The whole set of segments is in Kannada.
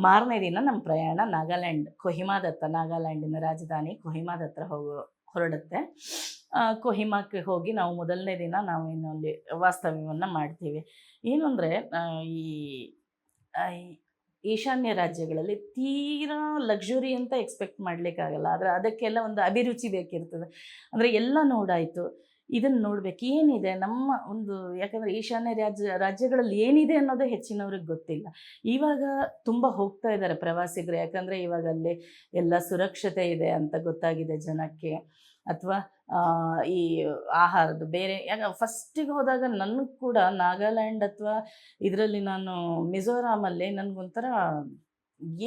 ಮಾರನೇ ದಿನ ನಮ್ಮ ಪ್ರಯಾಣ ನಾಗಾಲ್ಯಾಂಡ್ ಕೊಹಿಮಾದತ್ತ, ನಾಗಾಲ್ಯಾಂಡಿನ ರಾಜಧಾನಿ ಕೊಹಿಮಾದತ್ರ ಹೊರಡುತ್ತೆ. ಕೊಹಿಮಾಕ್ಕೆ ಹೋಗಿ ನಾವು ಮೊದಲನೇ ದಿನ ನಾವು ಇನ್ನು ಅಲ್ಲಿ ವಾಸ್ತವ್ಯವನ್ನು ಮಾಡ್ತೀವಿ. ಏನು ಅಂದರೆ ಈ ಈಶಾನ್ಯ ರಾಜ್ಯಗಳಲ್ಲಿ ತೀರಾ ಲಕ್ಸುರಿ ಅಂತ ಎಕ್ಸ್ಪೆಕ್ಟ್ ಮಾಡಲಿಕ್ಕಾಗಲ್ಲ. ಆದರೆ ಅದಕ್ಕೆಲ್ಲ ಒಂದು ಅಭಿರುಚಿ ಬೇಕಿರ್ತದೆ. ಅಂದರೆ ಎಲ್ಲ ನೋಡಾಯಿತು, ಇದನ್ನು ನೋಡಬೇಕು, ಏನಿದೆ ನಮ್ಮ ಒಂದು, ಯಾಕಂದರೆ ಈಶಾನ್ಯ ರಾಜ್ಯಗಳಲ್ಲಿ ಏನಿದೆ ಅನ್ನೋದೇ ಹೆಚ್ಚಿನವ್ರಿಗೆ ಗೊತ್ತಿಲ್ಲ. ಇವಾಗ ತುಂಬ ಹೋಗ್ತಾ ಇದ್ದಾರೆ ಪ್ರವಾಸಿಗರು, ಯಾಕಂದರೆ ಇವಾಗ ಅಲ್ಲಿ ಎಲ್ಲ ಸುರಕ್ಷತೆ ಇದೆ ಅಂತ ಗೊತ್ತಾಗಿದೆ ಜನಕ್ಕೆ. ಅಥವಾ ಈ ಆಹಾರದ್ದು ಬೇರೆ, ಯಾಕೆ ಫಸ್ಟಿಗೆ ಹೋದಾಗ ನನಗೆ ಕೂಡ ನಾಗಾಲ್ಯಾಂಡ್ ಅಥವಾ ಇದರಲ್ಲಿ ನಾನು ಮಿಜೋರಾಮಲ್ಲಿ ನನಗೊಂಥರ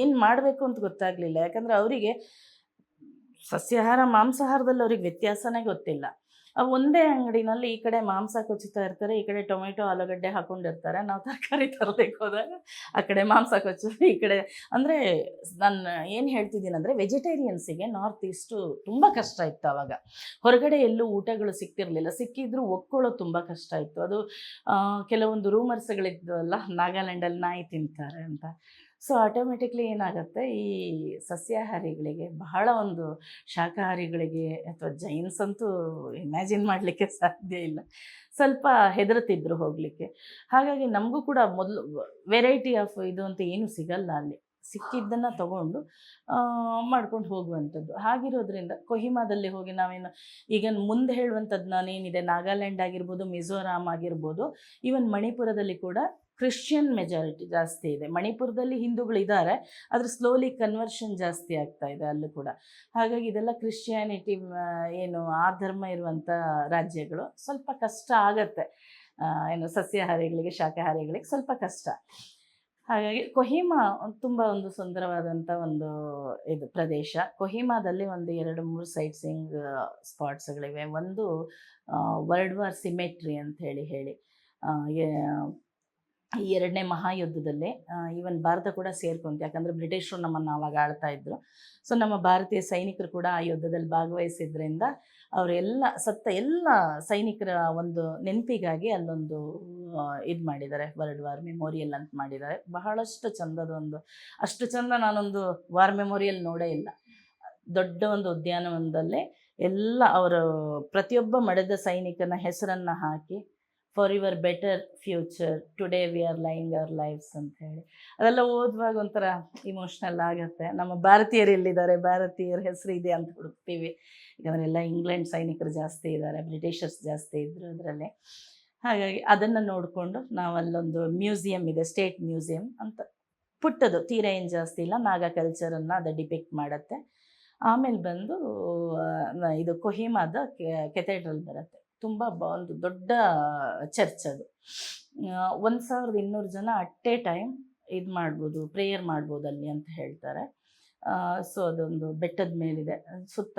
ಏನು ಮಾಡಬೇಕು ಅಂತ ಗೊತ್ತಾಗಲಿಲ್ಲ. ಯಾಕಂದರೆ ಅವರಿಗೆ ಸಸ್ಯಾಹಾರ ಮಾಂಸಾಹಾರದಲ್ಲಿ ಅವ್ರಿಗೆ ವ್ಯತ್ಯಾಸನೇ ಗೊತ್ತಿಲ್ಲ. ಒಂದೇ ಅಂಗಡಿನಲ್ಲಿ ಈ ಕಡೆ ಮಾಂಸ ಕೊಚ್ಚುತ್ತಾ ಇರ್ತಾರೆ, ಈ ಕಡೆ ಟೊಮೆಟೊ ಆಲೂಗಡ್ಡೆ ಹಾಕ್ಕೊಂಡಿರ್ತಾರೆ. ನಾವು ತರಕಾರಿ ತರಲಿಕ್ಕೆ ಹೋದಾಗ ಆ ಕಡೆ ಮಾಂಸ ಕೊಚ್ಚು, ಈ ಕಡೆ. ಅಂದರೆ ನಾನು ಏನು ಹೇಳ್ತಿದ್ದೀನಿ ಅಂದರೆ ವೆಜಿಟೇರಿಯನ್ಸಿಗೆ ನಾರ್ತ್ ಈಸ್ಟು ತುಂಬ ಕಷ್ಟ ಇತ್ತು ಆವಾಗ. ಹೊರಗಡೆ ಎಲ್ಲೂ ಊಟಗಳು ಸಿಕ್ತಿರಲಿಲ್ಲ, ಸಿಕ್ಕಿದ್ರೂ ಒಪ್ಕೊಳ್ಳೋದು ತುಂಬ ಕಷ್ಟ ಇತ್ತು. ಅದು ಕೆಲವೊಂದು ರೂಮರ್ಸ್ಗಳಿದ್ವಲ್ಲ, ನಾಗಾಲ್ಯಾಂಡಲ್ಲಿ ನಾಯಿ ತಿಂತಾರೆ ಅಂತ. ಸೊ ಆಟೋಮೆಟಿಕ್ಲಿ ಏನಾಗುತ್ತೆ, ಈ ಸಸ್ಯಾಹಾರಿಗಳಿಗೆ ಬಹಳ ಒಂದು, ಶಾಕಾಹಾರಿಗಳಿಗೆ ಅಥವಾ ಜೈನ್ಸ್ ಅಂತೂ ಇಮ್ಯಾಜಿನ್ ಮಾಡಲಿಕ್ಕೆ ಸಾಧ್ಯ ಇಲ್ಲ, ಸ್ವಲ್ಪ ಹೆದರ್ತಿದ್ರು ಹೋಗಲಿಕ್ಕೆ. ಹಾಗಾಗಿ ನಮಗೂ ಕೂಡ ಮೊದಲು ವೆರೈಟಿ ಆಫ್ ಇದು ಅಂತ ಏನೂ ಸಿಗಲ್ಲ ಅಲ್ಲಿ, ಸಿಕ್ಕಿದ್ದನ್ನು ತಗೊಂಡು ಮಾಡ್ಕೊಂಡು ಹೋಗುವಂಥದ್ದು. ಹಾಗಿರೋದ್ರಿಂದ ಕೊಹಿಮಾದಲ್ಲಿ ಹೋಗಿ ನಾವೇನು ಈಗ ಮುಂದೆ ಹೇಳುವಂಥದ್ದು ನಾನೇನಿದೆ, ನಾಗಾಲ್ಯಾಂಡ್ ಆಗಿರ್ಬೋದು, ಮಿಜೋರಾಮ್ ಆಗಿರ್ಬೋದು, ಈವನ್ ಮಣಿಪುರದಲ್ಲಿ ಕೂಡ ಕ್ರಿಶ್ಚಿಯನ್ ಮೆಜಾರಿಟಿ ಜಾಸ್ತಿ ಇದೆ. ಮಣಿಪುರದಲ್ಲಿ ಹಿಂದೂಗಳಿದ್ದಾರೆ, ಆದರೆ ಸ್ಲೋಲಿ ಕನ್ವರ್ಷನ್ ಜಾಸ್ತಿ ಆಗ್ತಾ ಇದೆ ಅಲ್ಲೂ ಕೂಡ. ಹಾಗಾಗಿ ಇದೆಲ್ಲ ಕ್ರಿಶ್ಚಿಯಾನಿಟಿ ಏನು ಆ ಧರ್ಮ ಇರುವಂಥ ರಾಜ್ಯಗಳು. ಸ್ವಲ್ಪ ಕಷ್ಟ ಆಗತ್ತೆ, ಏನು ಸಸ್ಯಾಹಾರಿಗಳಿಗೆ ಶಾಕಾಹಾರಿಗಳಿಗೆ ಸ್ವಲ್ಪ ಕಷ್ಟ. ಹಾಗಾಗಿ ಕೊಹಿಮಾ ತುಂಬ ಒಂದು ಸುಂದರವಾದಂಥ ಒಂದು ಇದು ಪ್ರದೇಶ. ಕೊಹಿಮಾದಲ್ಲಿ ಒಂದು 2-3 ಸೈಟ್ ಸೀಯಿಂಗ್ ಸ್ಪಾಟ್ಸ್ಗಳಿವೆ. ಒಂದು ವರ್ಲ್ಡ್ ವಾರ್ ಸಿಮೆಟ್ರಿ ಅಂತ ಹೇಳಿ ಈ 2ನೇ ಮಹಾಯುದ್ಧದಲ್ಲಿ ಈವನ್ ಭಾರತ ಕೂಡ ಸೇರ್ಕೊಂತು. ಯಾಕಂದರೆ ಬ್ರಿಟಿಷರು ನಮ್ಮನ್ನು ಆವಾಗ ಆಳ್ತಾ ಇದ್ದರು. ಸೊ ನಮ್ಮ ಭಾರತೀಯ ಸೈನಿಕರು ಕೂಡ ಆ ಯುದ್ಧದಲ್ಲಿ ಭಾಗವಹಿಸಿದ್ರಿಂದ ಅವರೆಲ್ಲ ಸತ್ತ ಎಲ್ಲ ಸೈನಿಕರ ಒಂದು ನೆನಪಿಗಾಗಿ ಅಲ್ಲೊಂದು ಇದು ಮಾಡಿದ್ದಾರೆ, ವರ್ಲ್ಡ್ ವಾರ್ ಮೆಮೋರಿಯಲ್ ಅಂತ ಮಾಡಿದ್ದಾರೆ. ಬಹಳಷ್ಟು ಚಂದದ ಒಂದು, ಅಷ್ಟು ಚಂದ ನಾನೊಂದು ವಾರ್ ಮೆಮೋರಿಯಲ್ ನೋಡೇ ಇಲ್ಲ. ದೊಡ್ಡ ಒಂದು ಉದ್ಯಾನವನದಲ್ಲೇ ಎಲ್ಲ ಅವರು ಪ್ರತಿಯೊಬ್ಬ ಮಡಿದ ಸೈನಿಕನ ಹೆಸರನ್ನು ಹಾಕಿ, for your better future today we are lying our lives ಅಂತ ಹೇಳಿ, ಅದೆಲ್ಲ ಓದುವಾಗ ಒಂಥರ ಇಮೋಷ್ನಲ್ ಆಗುತ್ತೆ. ನಮ್ಮ ಭಾರತೀಯರು ಎಲ್ಲಿದ್ದಾರೆ, ಭಾರತೀಯರ ಹೆಸರು ಇದೆ ಅಂತ ಹುಡುಕ್ತೀವಿ. ಯಾಕಂದರೆ ಎಲ್ಲ ಇಂಗ್ಲೆಂಡ್ ಸೈನಿಕರು ಜಾಸ್ತಿ ಇದ್ದಾರೆ, ಬ್ರಿಟಿಷರ್ಸ್ ಜಾಸ್ತಿ ಇದ್ದರು ಅದರಲ್ಲಿ. ಹಾಗಾಗಿ ಅದನ್ನು ನೋಡಿಕೊಂಡು ನಾವು ಅಲ್ಲೊಂದು ಮ್ಯೂಸಿಯಂ ಇದೆ, ಸ್ಟೇಟ್ ಮ್ಯೂಸಿಯಂ ಅಂತ, ಪುಟ್ಟದು, ತೀರಾ ಏನು ಜಾಸ್ತಿ ಇಲ್ಲ, ನಾಗಾ ಕಲ್ಚರನ್ನು ಅದು ಡಿಪಿಕ್ಟ್ ಮಾಡುತ್ತೆ. ಆಮೇಲೆ ಬಂದು ಇದು ಕೊಹಿಮಾದ ಕೆಥೆಡ್ರಲ್ ಬರುತ್ತೆ, ತುಂಬ ಒಂದು ದೊಡ್ಡ ಚರ್ಚ್ ಅದು. 1200 ಜನ ಅಟ್ ಎ ಟೈಮ್ ಇದು ಮಾಡ್ಬೋದು, ಪ್ರೇಯರ್ ಮಾಡ್ಬೋದು ಅಲ್ಲಿ ಅಂತ ಹೇಳ್ತಾರೆ. ಸೊ ಅದೊಂದು ಬೆಟ್ಟದ ಮೇಲಿದೆ, ಸುತ್ತ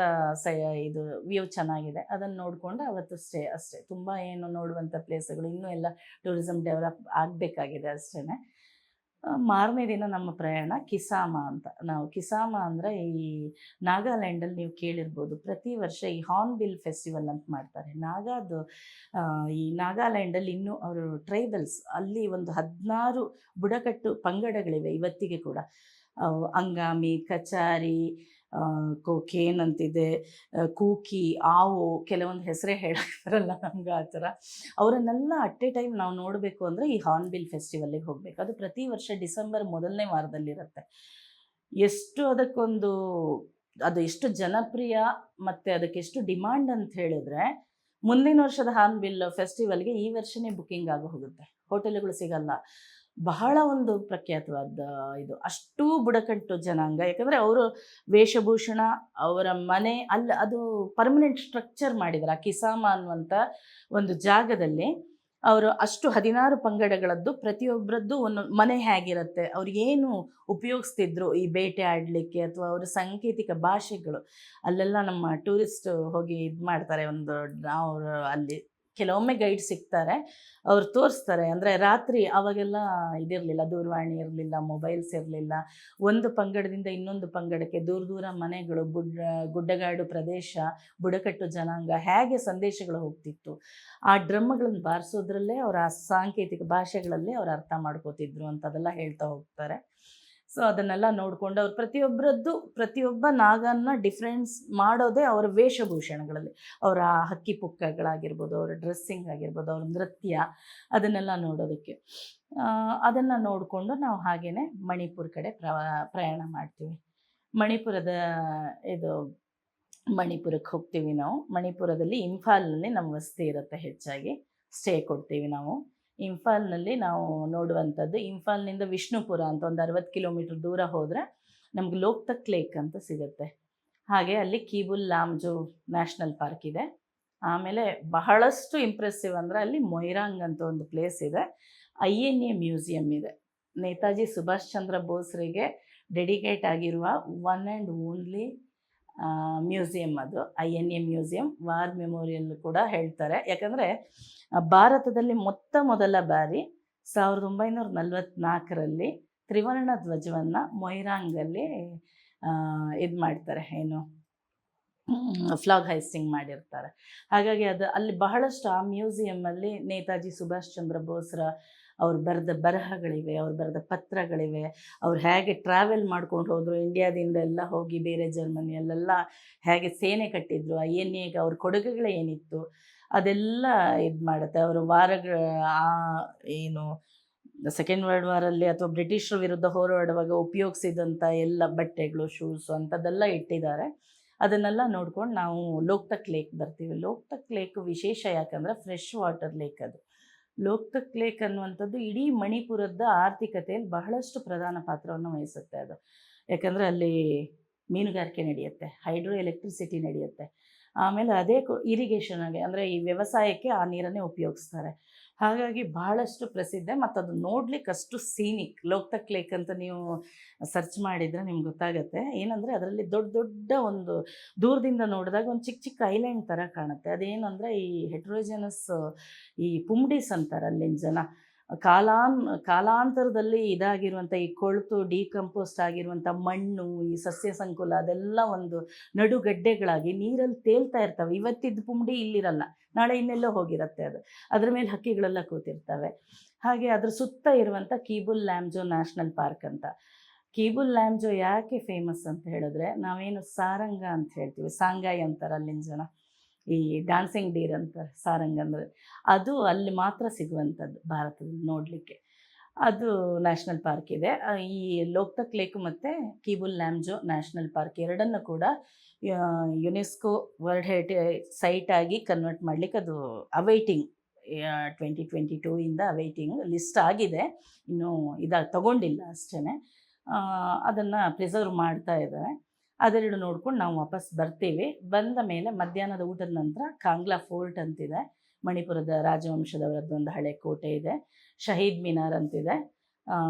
ಇದು ವ್ಯೂ ಚೆನ್ನಾಗಿದೆ. ಅದನ್ನು ನೋಡಿಕೊಂಡು ಅವತ್ತು ಅಷ್ಟೇ. ತುಂಬ ಏನು ನೋಡುವಂಥ ಪ್ಲೇಸ್ಗಳು ಇನ್ನೂ ಎಲ್ಲ ಟೂರಿಸಮ್ ಡೆವಲಪ್ ಆಗಬೇಕಾಗಿದೆ ಅಷ್ಟೇ. ಮಾರನೇ ದಿನ ನಮ್ಮ ಪ್ರಯಾಣ ಕಿಸಾಮ ಅಂತ. ನಾವು ಕಿಸಾಮ ಅಂದರೆ ಈ ನಾಗಾಲ್ಯಾಂಡಲ್ಲಿ ನೀವು ಕೇಳಿರ್ಬೋದು, ಪ್ರತಿ ವರ್ಷ ಈ ಹಾರ್ನ್ಬಿಲ್ ಫೆಸ್ಟಿವಲ್ ಅಂತ ಮಾಡ್ತಾರೆ. ಈ ನಾಗಾಲ್ಯಾಂಡಲ್ಲಿ ಇನ್ನೂ ಅವರು ಟ್ರೈಬಲ್ಸ್, ಅಲ್ಲಿ ಒಂದು 16 ಬುಡಕಟ್ಟು ಪಂಗಡಗಳಿವೆ ಇವತ್ತಿಗೆ ಕೂಡ. ಅಂಗಾಮಿ, ಕಚಾರಿ, ಕೋಕೇನ್ ಅಂತಿದೆ, ಕೂಕಿ, ಆವು, ಕೆಲವೊಂದು ಹೆಸರೇ ಹೇಳಕ್ಕಾರಲ್ಲ ನಮ್ಗೆ ಆ ಥರ. ಅವರನ್ನೆಲ್ಲ ಅಟ್ ಎ ಟೈಮ್ ನಾವು ನೋಡಬೇಕು ಅಂದರೆ ಈ ಹಾರ್ನ್ಬಿಲ್ ಫೆಸ್ಟಿವಲ್ಲಿಗೆ ಹೋಗಬೇಕು. ಅದು ಪ್ರತಿ ವರ್ಷ ಡಿಸೆಂಬರ್ ಮೊದಲನೇ ವಾರದಲ್ಲಿರುತ್ತೆ. ಅದು ಎಷ್ಟು ಜನಪ್ರಿಯ ಮತ್ತು ಅದಕ್ಕೆ ಎಷ್ಟು ಡಿಮಾಂಡ್ ಅಂತ ಹೇಳಿದ್ರೆ, ಮುಂದಿನ ವರ್ಷದ ಹಾರ್ನ್ಬಿಲ್ ಫೆಸ್ಟಿವಲ್ಗೆ ಈ ವರ್ಷನೇ ಬುಕ್ಕಿಂಗ್ ಆಗಿ ಹೋಗುತ್ತೆ, ಹೋಟೆಲ್ಗಳು ಸಿಗಲ್ಲ. ಬಹಳ ಒಂದು ಪ್ರಖ್ಯಾತವಾದ ಇದು, ಅಷ್ಟೂ ಬುಡಕಟ್ಟು ಜನಾಂಗ. ಯಾಕಂದರೆ ಅವರು ವೇಷಭೂಷಣ, ಅವರ ಮನೆ ಅಲ್ಲಿ ಅದು ಪರ್ಮನೆಂಟ್ ಸ್ಟ್ರಕ್ಚರ್ ಮಾಡಿದ್ದಾರೆ. ಆ ಕಿಸಾಮ ಅನ್ನುವಂಥ ಒಂದು ಜಾಗದಲ್ಲಿ ಅವರು ಅಷ್ಟು 16 ಪಂಗಡಗಳದ್ದು ಪ್ರತಿಯೊಬ್ಬರದ್ದು ಒಂದು ಮನೆ ಹೇಗಿರುತ್ತೆ, ಅವ್ರಿಗೇನು ಉಪಯೋಗಿಸ್ತಿದ್ರು ಈ ಬೇಟೆ ಆಡಲಿಕ್ಕೆ, ಅಥವಾ ಅವರ ಸಾಂಕೇತಿಕ ಭಾಷೆಗಳು ಅಲ್ಲೆಲ್ಲ ನಮ್ಮ ಟೂರಿಸ್ಟ್ ಹೋಗಿ ಇದು ಮಾಡ್ತಾರೆ. ಅವರು ಅಲ್ಲಿ ಕೆಲವೊಮ್ಮೆ ಗೈಡ್ ಸಿಗ್ತಾರೆ, ಅವ್ರು ತೋರಿಸ್ತಾರೆ. ಅಂದರೆ ರಾತ್ರಿ ಅವಾಗೆಲ್ಲ ಇದಿರಲಿಲ್ಲ, ದೂರವಾಣಿ ಇರಲಿಲ್ಲ, ಮೊಬೈಲ್ಸ್ ಇರಲಿಲ್ಲ. ಒಂದು ಪಂಗಡದಿಂದ ಇನ್ನೊಂದು ಪಂಗಡಕ್ಕೆ ದೂರ ಮನೆಗಳು, ಗುಡ್ಡಗಾಡು ಪ್ರದೇಶ, ಬುಡಕಟ್ಟು ಜನಾಂಗ, ಹೇಗೆ ಸಂದೇಶಗಳು ಹೋಗ್ತಿತ್ತು, ಆ ಡ್ರಮ್ಗಳನ್ನು ಬಾರಿಸೋದ್ರಲ್ಲೇ ಅವರ ಆ ಸಾಂಕೇತಿಕ ಭಾಷೆಗಳಲ್ಲೇ ಅವ್ರು ಅರ್ಥ ಮಾಡ್ಕೋತಿದ್ರು ಅಂತ ಅದೆಲ್ಲ ಹೇಳ್ತಾ ಹೋಗ್ತಾರೆ. ಸೊ ಅದನ್ನೆಲ್ಲ ನೋಡಿಕೊಂಡು ಅವ್ರು ಪ್ರತಿಯೊಬ್ಬ ನಾಗನ್ನ ಡಿಫ್ರೆನ್ಸ್ ಮಾಡೋದೇ ಅವರ ವೇಷಭೂಷಣಗಳಲ್ಲಿ, ಅವರ ಹಕ್ಕಿ ಪುಕ್ಕಗಳಾಗಿರ್ಬೋದು, ಅವರ ಡ್ರೆಸ್ಸಿಂಗ್ ಆಗಿರ್ಬೋದು, ಅವ್ರ ನೃತ್ಯ, ಅದನ್ನೆಲ್ಲ ನೋಡೋದಕ್ಕೆ. ಅದನ್ನು ನೋಡಿಕೊಂಡು ನಾವು ಹಾಗೆಯೇ ಮಣಿಪುರ ಕಡೆ ಪ್ರಯಾಣ ಮಾಡ್ತೀವಿ. ಮಣಿಪುರದ ಮಣಿಪುರಕ್ಕೆ ಹೋಗ್ತೀವಿ ನಾವು. ಮಣಿಪುರದಲ್ಲಿ ಇಂಫಾಲ್ನಲ್ಲಿ ನಮ್ಮ ವಸತಿ ಇರುತ್ತೆ, ಹೆಚ್ಚಾಗಿ ಸ್ಟೇ ಕೊಡ್ತೀವಿ ನಾವು. ಇಂಫಾಲ್ನಲ್ಲಿ ನಾವು ನೋಡುವಂಥದ್ದು, ಇಂಫಾಲ್ನಿಂದ ವಿಷ್ಣುಪುರ ಅಂತ ಒಂದು 60 ಕಿಲೋಮೀಟ್ರ್ ದೂರ ಹೋದರೆ ನಮ್ಗೆ ಲೋಕ್ತಕ್ ಲೇಕ್ ಅಂತ ಸಿಗುತ್ತೆ. ಹಾಗೆ ಅಲ್ಲಿ ಕೀಬುಲ್ ಲಾಮ್ಜೋ ನ್ಯಾಷನಲ್ ಪಾರ್ಕ್ ಇದೆ. ಆಮೇಲೆ ಬಹಳಷ್ಟು ಇಂಪ್ರೆಸಿವ್ ಅಂದರೆ ಅಲ್ಲಿ ಮೊಯ್ರಾಂಗ್ ಅಂತ ಒಂದು ಪ್ಲೇಸ್ ಇದೆ. INA ಮ್ಯೂಸಿಯಂ ಇದೆ. ನೇತಾಜಿ ಸುಭಾಷ್ ಚಂದ್ರ ಬೋಸ್ರಿಗೆ ಡೆಡಿಕೇಟ್ ಆಗಿರುವ ಒನ್ ಆ್ಯಂಡ್ ಓನ್ಲಿ ಮ್ಯೂಸಿಯಂ ಅದು. INA ಮ್ಯೂಸಿಯಂ, ವಾರ್ ಮೆಮೋರಿಯಲ್ ಕೂಡ ಹೇಳ್ತಾರೆ. ಯಾಕಂದರೆ ಭಾರತದಲ್ಲಿ ಮೊದಲ ಬಾರಿ 1944ರಲ್ಲಿ ತ್ರಿವರ್ಣ ಧ್ವಜವನ್ನು ಮೊಯ್ರಾಂಗಲ್ಲಿ ಇದು ಮಾಡ್ತಾರೆ, ಫ್ಲಾಗ್ ಹೈಸ್ಟಿಂಗ್ ಮಾಡಿರ್ತಾರೆ. ಹಾಗಾಗಿ ಅದು ಅಲ್ಲಿ ಬಹಳಷ್ಟು ಆ ಮ್ಯೂಸಿಯಮ್ಮಲ್ಲಿ ನೇತಾಜಿ ಸುಭಾಷ್ ಚಂದ್ರ ಬೋಸ್ರ ಅವ್ರು ಬರೆದ ಬರಹಗಳಿವೆ, ಅವ್ರು ಬರೆದ ಪತ್ರಗಳಿವೆ, ಅವ್ರು ಹೇಗೆ ಟ್ರಾವೆಲ್ ಮಾಡ್ಕೊಂಡು ಹೋದರು, ಇಂಡಿಯಾದಿಂದ ಎಲ್ಲ ಹೋಗಿ ಬೇರೆ ಜರ್ಮನಿಯಲ್ಲೆಲ್ಲ ಹೇಗೆ ಸೇನೆ ಕಟ್ಟಿದ್ರು, INAಗೆ ಅವ್ರ ಕೊಡುಗೆಗಳೇನಿತ್ತು ಅದೆಲ್ಲ ಇದು ಮಾಡುತ್ತೆ. ಅವರು ಸೆಕೆಂಡ್ ವರ್ಲ್ಡ್ ವಾರಲ್ಲಿ ಅಥವಾ ಬ್ರಿಟಿಷರ ವಿರುದ್ಧ ಹೋರಾಡುವಾಗ ಉಪಯೋಗಿಸಿದಂಥ ಎಲ್ಲ ಬಟ್ಟೆಗಳು, ಶೂಸು ಅಂಥದ್ದೆಲ್ಲ ಇಟ್ಟಿದ್ದಾರೆ. ಅದನ್ನೆಲ್ಲ ನೋಡ್ಕೊಂಡು ನಾವು ಲೋಕ್ತಕ್ ಲೇಕ್ ಬರ್ತೀವಿ. ಲೋಕ್ತಕ್ ಲೇಕ್ ವಿಶೇಷ ಯಾಕಂದರೆ ಫ್ರೆಶ್ ವಾಟರ್ ಲೇಕ್ ಅದು. ಲೋಕ್ತಕ್ ಲೇಕ್ ಅನ್ನುವಂಥದ್ದು ಇಡೀ ಮಣಿಪುರದ ಆರ್ಥಿಕತೆಯಲ್ಲಿ ಬಹಳಷ್ಟು ಪ್ರಧಾನ ಪಾತ್ರವನ್ನು ವಹಿಸುತ್ತೆ ಅದು. ಯಾಕಂದರೆ ಅಲ್ಲಿ ಮೀನುಗಾರಿಕೆ ನಡೆಯುತ್ತೆ, ಹೈಡ್ರೋ ಎಲೆಕ್ಟ್ರಿಸಿಟಿ ನಡೆಯುತ್ತೆ. ಆಮೇಲೆ ಅದೇ ಇರಿಗೇಷನ್ಗೆ ಅಂದರೆ ಈ ವ್ಯವಸಾಯಕ್ಕೆ ಆ ನೀರನ್ನೇ ಉಪಯೋಗಿಸ್ತಾರೆ. ಹಾಗಾಗಿ ಬಹಳಷ್ಟು ಪ್ರಸಿದ್ಧ, ಮತ್ತು ಅದು ನೋಡ್ಲಿಕ್ಕೆ ಅಷ್ಟು ಸೀನಿಕ್. ಲೋಕ್ತಕ್ ಲೇಕ್ ಅಂತ ನೀವು ಸರ್ಚ್ ಮಾಡಿದರೆ ನಿಮ್ಗೆ ಗೊತ್ತಾಗುತ್ತೆ. ಏನಂದರೆ ಅದರಲ್ಲಿ ದೊಡ್ಡ ಒಂದು ದೂರದಿಂದ ನೋಡಿದಾಗ ಒಂದು ಚಿಕ್ಕ ಐಲ್ಯಾಂಡ್ ಥರ ಕಾಣುತ್ತೆ. ಅದೇನಂದರೆ ಈ ಹೆಟ್ರೋಜನಸ್ ಈ ಪುಮ್ಡೀಸ್ ಅಂತಾರೆ ಅಲ್ಲಿನ ಜನ. ಕಾಲಾಂತರದಲ್ಲಿ ಇದಾಗಿರುವಂಥ ಈ ಕೊಳೆತು ಡಿಕಂಪೋಸ್ಟ್ ಆಗಿರುವಂಥ ಮಣ್ಣು, ಈ ಸಸ್ಯ ಸಂಕುಲ ಅದೆಲ್ಲ ಒಂದು ನಡುಗಡ್ಡೆಗಳಾಗಿ ನೀರಲ್ಲಿ ತೇಲ್ತಾ ಇರ್ತವೆ. ಇವತ್ತಿದ್ದು ಪುಂಡಿ ಇಲ್ಲಿರಲ್ಲ, ನಾಳೆ ಇನ್ನೆಲ್ಲೋ ಹೋಗಿರುತ್ತೆ ಅದು. ಅದ್ರ ಮೇಲೆ ಹಕ್ಕಿಗಳೆಲ್ಲ ಕೂತಿರ್ತವೆ. ಹಾಗೆ ಅದ್ರ ಸುತ್ತ ಇರುವಂಥ ಕೀಬುಲ್ ಲಾಮ್ಜೋ ನ್ಯಾಷನಲ್ ಪಾರ್ಕ್ ಅಂತ. ಕೀಬುಲ್ ಲಾಮ್ಜೋ ಯಾಕೆ ಫೇಮಸ್ ಅಂತ ಹೇಳಿದ್ರೆ, ನಾವೇನು ಸಾರಂಗ ಅಂತ ಹೇಳ್ತೀವಿ, ಸಾಂಗಾಯಿ ಅಂತಾರೆ ಅಲ್ಲಿನ ಜನ, ಈ ಡ್ಯಾನ್ಸಿಂಗ್ ಡೀರ್ ಅಂತಾರೆ ಸಾರಂಗ್ ಅಂದರೆ, ಅದು ಅಲ್ಲಿ ಮಾತ್ರ ಸಿಗುವಂಥದ್ದು ಭಾರತದಲ್ಲಿ ನೋಡಲಿಕ್ಕೆ. ಅದು ನ್ಯಾಷನಲ್ ಪಾರ್ಕ್ ಇದೆ. ಈ ಲೋಕ್ತಕ್ ಲೇಕ್ ಮತ್ತು ಕೀಬುಲ್ ಲಾಮ್ಜೋ ನ್ಯಾಷನಲ್ ಪಾರ್ಕ್ ಎರಡನ್ನು ಕೂಡ ಯುನೆಸ್ಕೋ ವರ್ಲ್ಡ್ ಹೆರಿಟೇಜ್ ಸೈಟ್ ಆಗಿ ಕನ್ವರ್ಟ್ ಮಾಡಲಿಕ್ಕೆ ಅದು ಅವೈಟಿಂಗ್ 2022 ಅವೈಟಿಂಗ್ ಲಿಸ್ಟ್ ಆಗಿದೆ, ಇನ್ನೂ ತಗೊಂಡಿಲ್ಲ ಅಷ್ಟೇ. ಅದನ್ನು ಪ್ರಿಸರ್ವ್ ಮಾಡ್ತಾ ಇದ್ದಾರೆ. ಅದೆರಡು ನೋಡ್ಕೊಂಡು ನಾವು ವಾಪಸ್ ಬರ್ತೀವಿ. ಬಂದ ಮೇಲೆ ಮಧ್ಯಾಹ್ನದ ಊಟದ ನಂತರ ಕಾಂಗ್ಲಾ ಫೋರ್ಟ್ ಅಂತಿದೆ, ಮಣಿಪುರದ ರಾಜವಂಶದವರದ್ದು ಒಂದು ಹಳೆ ಕೋಟೆ ಇದೆ. ಶಹೀದ್ ಮಿನಾರ್ ಅಂತಿದೆ.